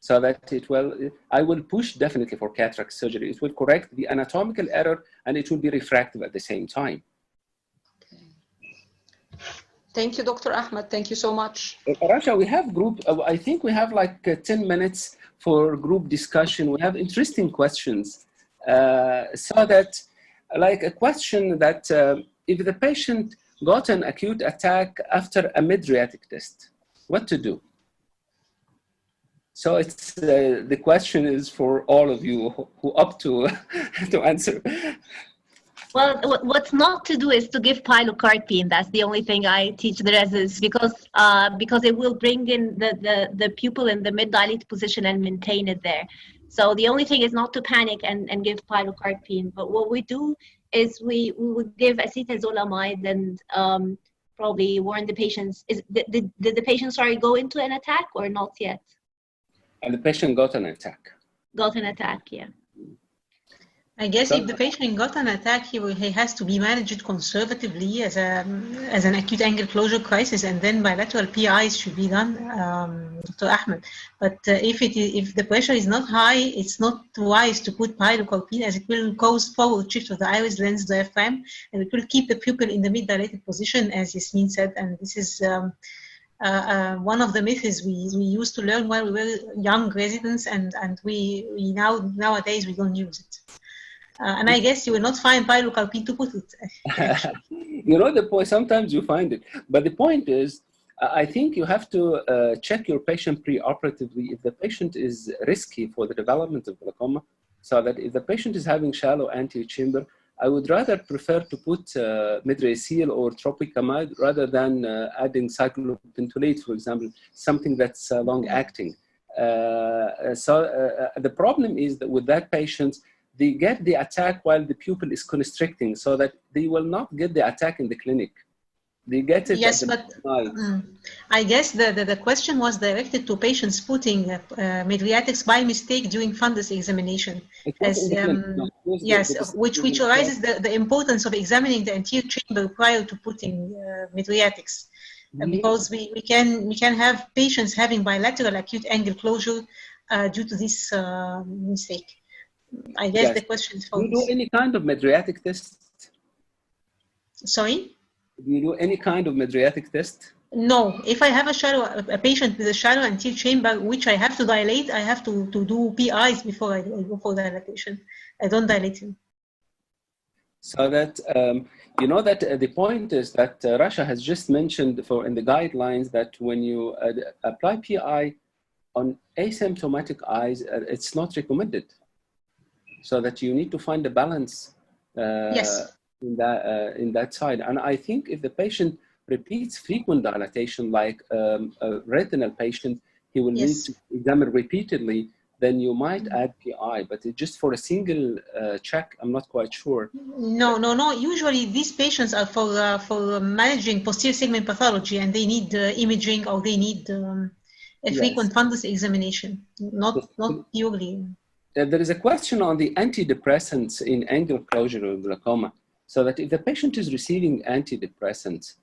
So that it will, I will push definitely for cataract surgery. It will correct the anatomical error and it will be refractive at the same time. Okay. Thank you, Dr. Ahmed. Thank you so much. Rasha, we have group, I think we have like 10 minutes for group discussion. We have interesting questions. So that, like a question that if the patient got an acute attack after a mydriatic test, what to do? So it's the question is for all of you who up to answer. Well, what's not to do is to give pilocarpine. That's the only thing I teach the residents, because it will bring in the pupil in the mid-dilate position and maintain it there. So the only thing is not to panic and give pilocarpine. But what we do is we would give acetazolamide and probably warn the patients. Did the patient, sorry, go into an attack or not yet? And the patient got an attack. Got an attack, yeah. I guess if the patient got an attack, he has to be managed conservatively as an acute angle closure crisis, and then bilateral PIs should be done, Dr. Ahmed. But if the pressure is not high, it's not wise to put pilocarpine, as it will cause forward shift of the iris lens diaphragm, and it will keep the pupil in the mid-dilated position, as Yasmin said. And this is one of the methods we used to learn while we were young residents, and we nowadays we don't use it. And I guess you will not find pilocarpine to put it. You know the point, sometimes you find it. But the point is, I think you have to check your patient preoperatively if the patient is risky for the development of glaucoma. So that if the patient is having shallow anterior chamber, I would rather prefer to put midracil or tropicamide rather than adding cyclopentolate, for example, something that's long-acting. The problem is that with that patient, they get the attack while the pupil is constricting, so that they will not get the attack in the clinic. They get it. Yes, but I guess the question was directed to patients putting mydriatics by mistake during fundus examination. Which arises the importance of examining the anterior chamber prior to putting mydriatics. Because we can have patients having bilateral acute angle closure due to this mistake. I guess the question is for Do you do any kind of mydriatic test? Sorry? Do you do any kind of mydriatic test? No. If I have a patient with a shallow anterior chamber, which I have to dilate, I have to do PIs before I go for dilatation. I don't dilate him. So that, you know that the point is that Rasha has just mentioned in the guidelines that when you apply PI on asymptomatic eyes, it's not recommended. So that you need to find a balance in that side. And I think if the patient repeats frequent dilatation, like a retinal patient, he will need to examine repeatedly, then you might add PI, but just for a single check, I'm not quite sure. No. Usually these patients are for managing posterior segment pathology, and they need imaging, or they need a frequent fundus examination, not purely. There is a question on the antidepressants in angle closure of glaucoma. So that if the patient is receiving antidepressants,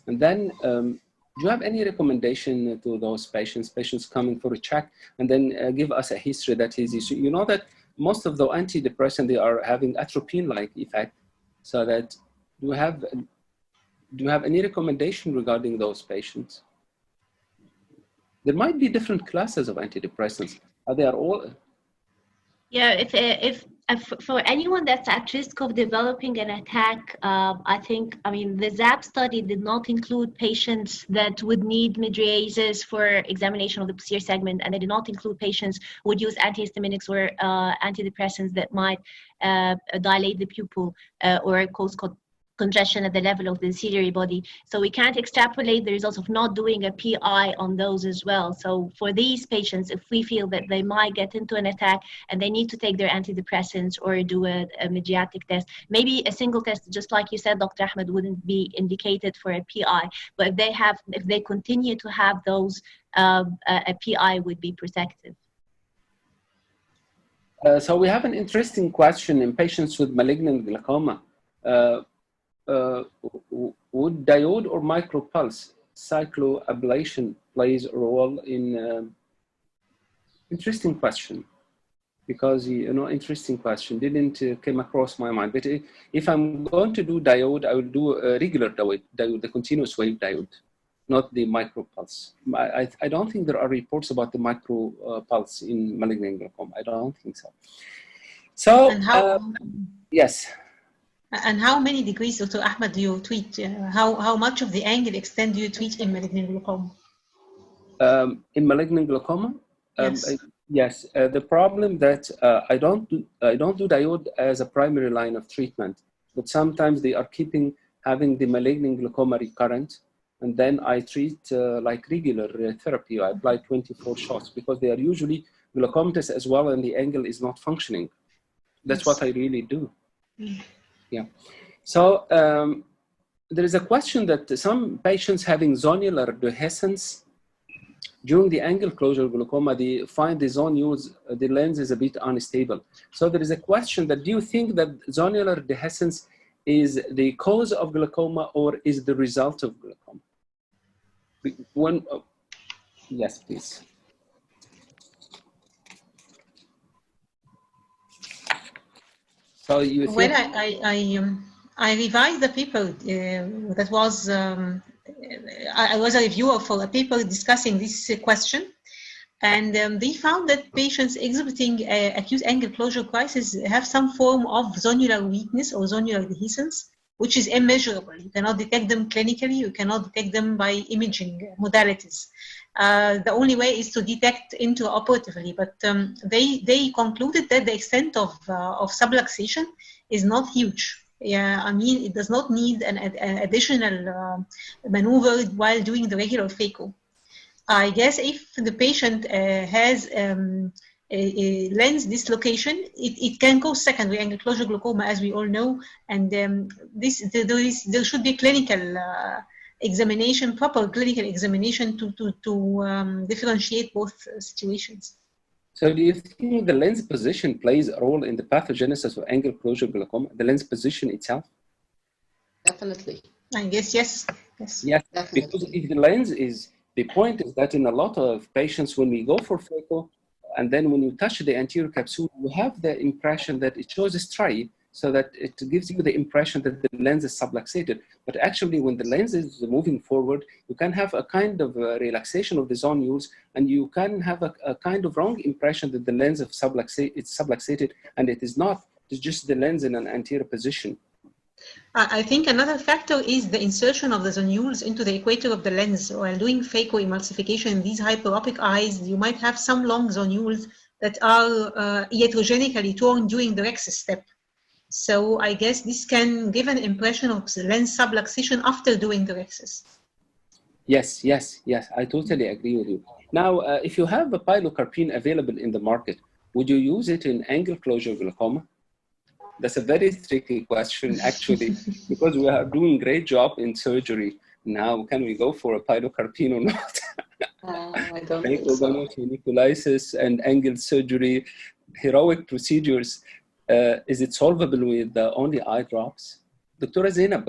and then do you have any recommendation to those patients coming for a check, and then give us a history that is, you know that most of the antidepressants, they are having atropine-like effect. So that do you have any recommendation regarding those patients? There might be different classes of antidepressants. They are all. Yeah, if for anyone that's at risk of developing an attack, I think, I mean, the ZAP study did not include patients that would need mydriasis for examination of the posterior segment, and they did not include patients who would use antihistaminics or antidepressants that might dilate the pupil or cause congestion at the level of the ciliary body. So we can't extrapolate the results of not doing a PI on those as well. So for these patients, if we feel that they might get into an attack and they need to take their antidepressants or do a mediatic test, maybe a single test, just like you said, Dr. Ahmed, wouldn't be indicated for a PI. But if they continue to have those, a PI would be protective. So we have an interesting question in patients with malignant glaucoma. Would diode or micropulse cycloablation plays a role in? Interesting question, because interesting question didn't came across my mind. But if I'm going to do diode, I will do a regular diode, the continuous wave diode, not the micropulse. I don't think there are reports about the micropulse in malignant glaucoma. I don't think so. So and how, yes. And how many degrees, Dr. Ahmed, do you treat? How much of the angle extent do you treat in malignant glaucoma? In malignant glaucoma, yes. The problem that I don't do diode as a primary line of treatment, but sometimes they are having the malignant glaucoma recurrent, and then I treat like regular therapy. I apply 24 shots because they are usually glaucomatous as well, and the angle is not functioning. That's what I really do. Yeah. So there is a question that some patients having zonular dehiscence during the angle closure glaucoma, they find the zonules, the lens is a bit unstable. So there is a question that, do you think that zonular dehiscence is the cause of glaucoma or is the result of glaucoma? Yes, please. So you think? Well, I revised the paper that was, I was a reviewer for a paper discussing this question, and they found that patients exhibiting acute angle closure crisis have some form of zonular weakness or zonular dehiscence, which is immeasurable. You cannot detect them clinically, you cannot detect them by imaging modalities. The only way is to detect intraoperatively, but they concluded that the extent of subluxation is not huge. Yeah, I mean, it does not need an additional maneuver while doing the regular phaco. I guess if the patient has a lens dislocation, it can cause secondary angle closure glaucoma, as we all know, and there should be clinical examination, proper clinical examination to differentiate both situations. So do you think the lens position plays a role in the pathogenesis of angle closure glaucoma, the lens position itself? Definitely. I guess yes. Yes, definitely. because if the lens is, the point is that in a lot of patients, when we go for phaco, and then when you touch the anterior capsule, you have the impression that it shows a stripe, so that it gives you the impression that the lens is subluxated. But actually, when the lens is moving forward, you can have a kind of relaxation of the zonules, and you can have a kind of wrong impression that the lens is subluxated, and it is not. It's just the lens in an anterior position. I think another factor is the insertion of the zonules into the equator of the lens. While doing phacoemulsification in these hyperopic eyes, you might have some long zonules that are iatrogenically torn during the rexus step. So I guess this can give an impression of the lens subluxation after doing the rexus. Yes, I totally agree with you. Now, if you have a pilocarpine available in the market, would you use it in angle closure glaucoma? That's a very tricky question, actually, because we are doing a great job in surgery. Now, can we go for a pilocarpine or not? I don't think so. Phacoemulsification and angle surgery, heroic procedures. Is it solvable with only eye drops? Dr. Zainab,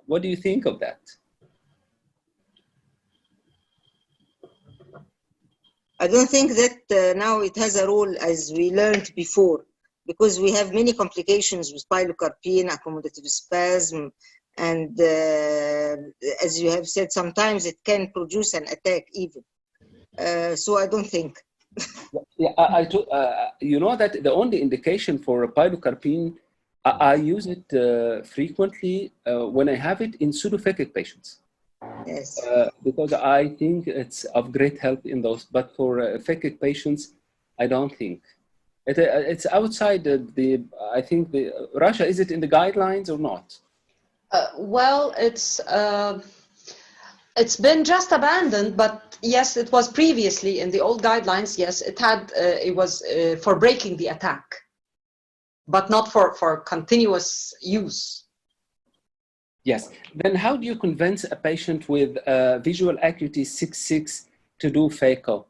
what do you think of that? I don't think that now it has a role as we learned before, because we have many complications with pilocarpine, accommodative spasm, and as you have said, sometimes it can produce an attack even. So I don't think. Yeah, you know that the only indication for pilocarpine, I use it frequently when I have it in pseudophakic patients. Yes. Because I think it's of great help in those, but for phakic patients, I don't think. It's outside I think Russia, is it in the guidelines or not? Well, it's been just abandoned, but yes, it was previously in the old guidelines. Yes, it was for breaking the attack, but not for continuous use. Yes. Then how do you convince a patient with visual acuity 6.6 to do phaco?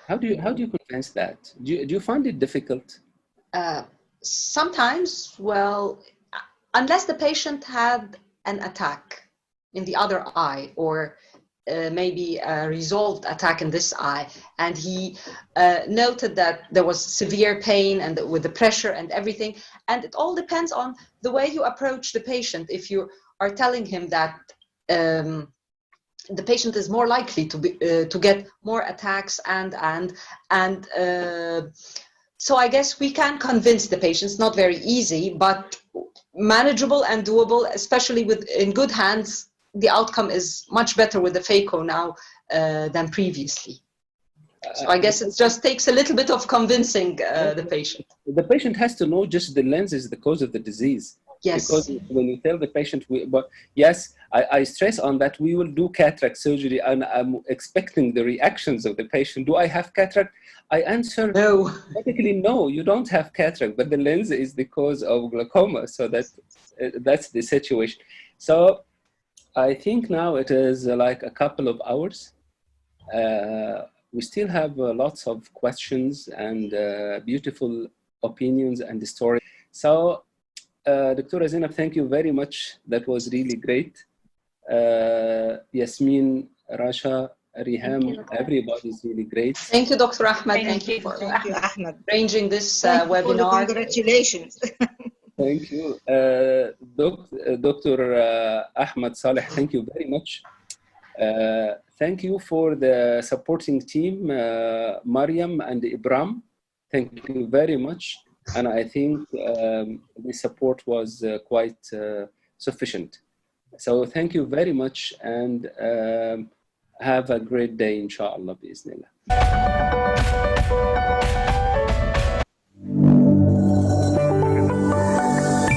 How do you convince that? Do you find it difficult? Sometimes, well, unless the patient had an attack in the other eye, or maybe a resolved attack in this eye, and he noted that there was severe pain and with the pressure and everything, and it all depends on the way you approach the patient. If you are telling him that the patient is more likely to get more attacks and so I guess we can convince the patients, not very easy, but manageable and doable, especially in good hands. The outcome is much better with the phaco now than previously. So I guess it just takes a little bit of convincing the patient. The patient has to know just the lens is the cause of the disease. Yes. Because when you tell the patient, but yes, I stress on that we will do cataract surgery, and I'm expecting the reactions of the patient. Do I have cataract? I answer, no. Technically, no, you don't have cataract, but the lens is the cause of glaucoma. So that's the situation. So I think now it is like a couple of hours. We still have lots of questions and beautiful opinions and stories. So, Dr. Zainab, thank you very much. That was really great. Yasmin, Rasha, Riham, everybody is really great. Thank you, Dr. Ahmed. Thank you for arranging this webinar. Congratulations. Thank you. Dr. Ahmed Saleh, thank you very much. Thank you for the supporting team, Mariam and Ibram. Thank you very much. And I think the support was quite sufficient. So thank you very much, and have a great day, inshallah, bi'Iznillah.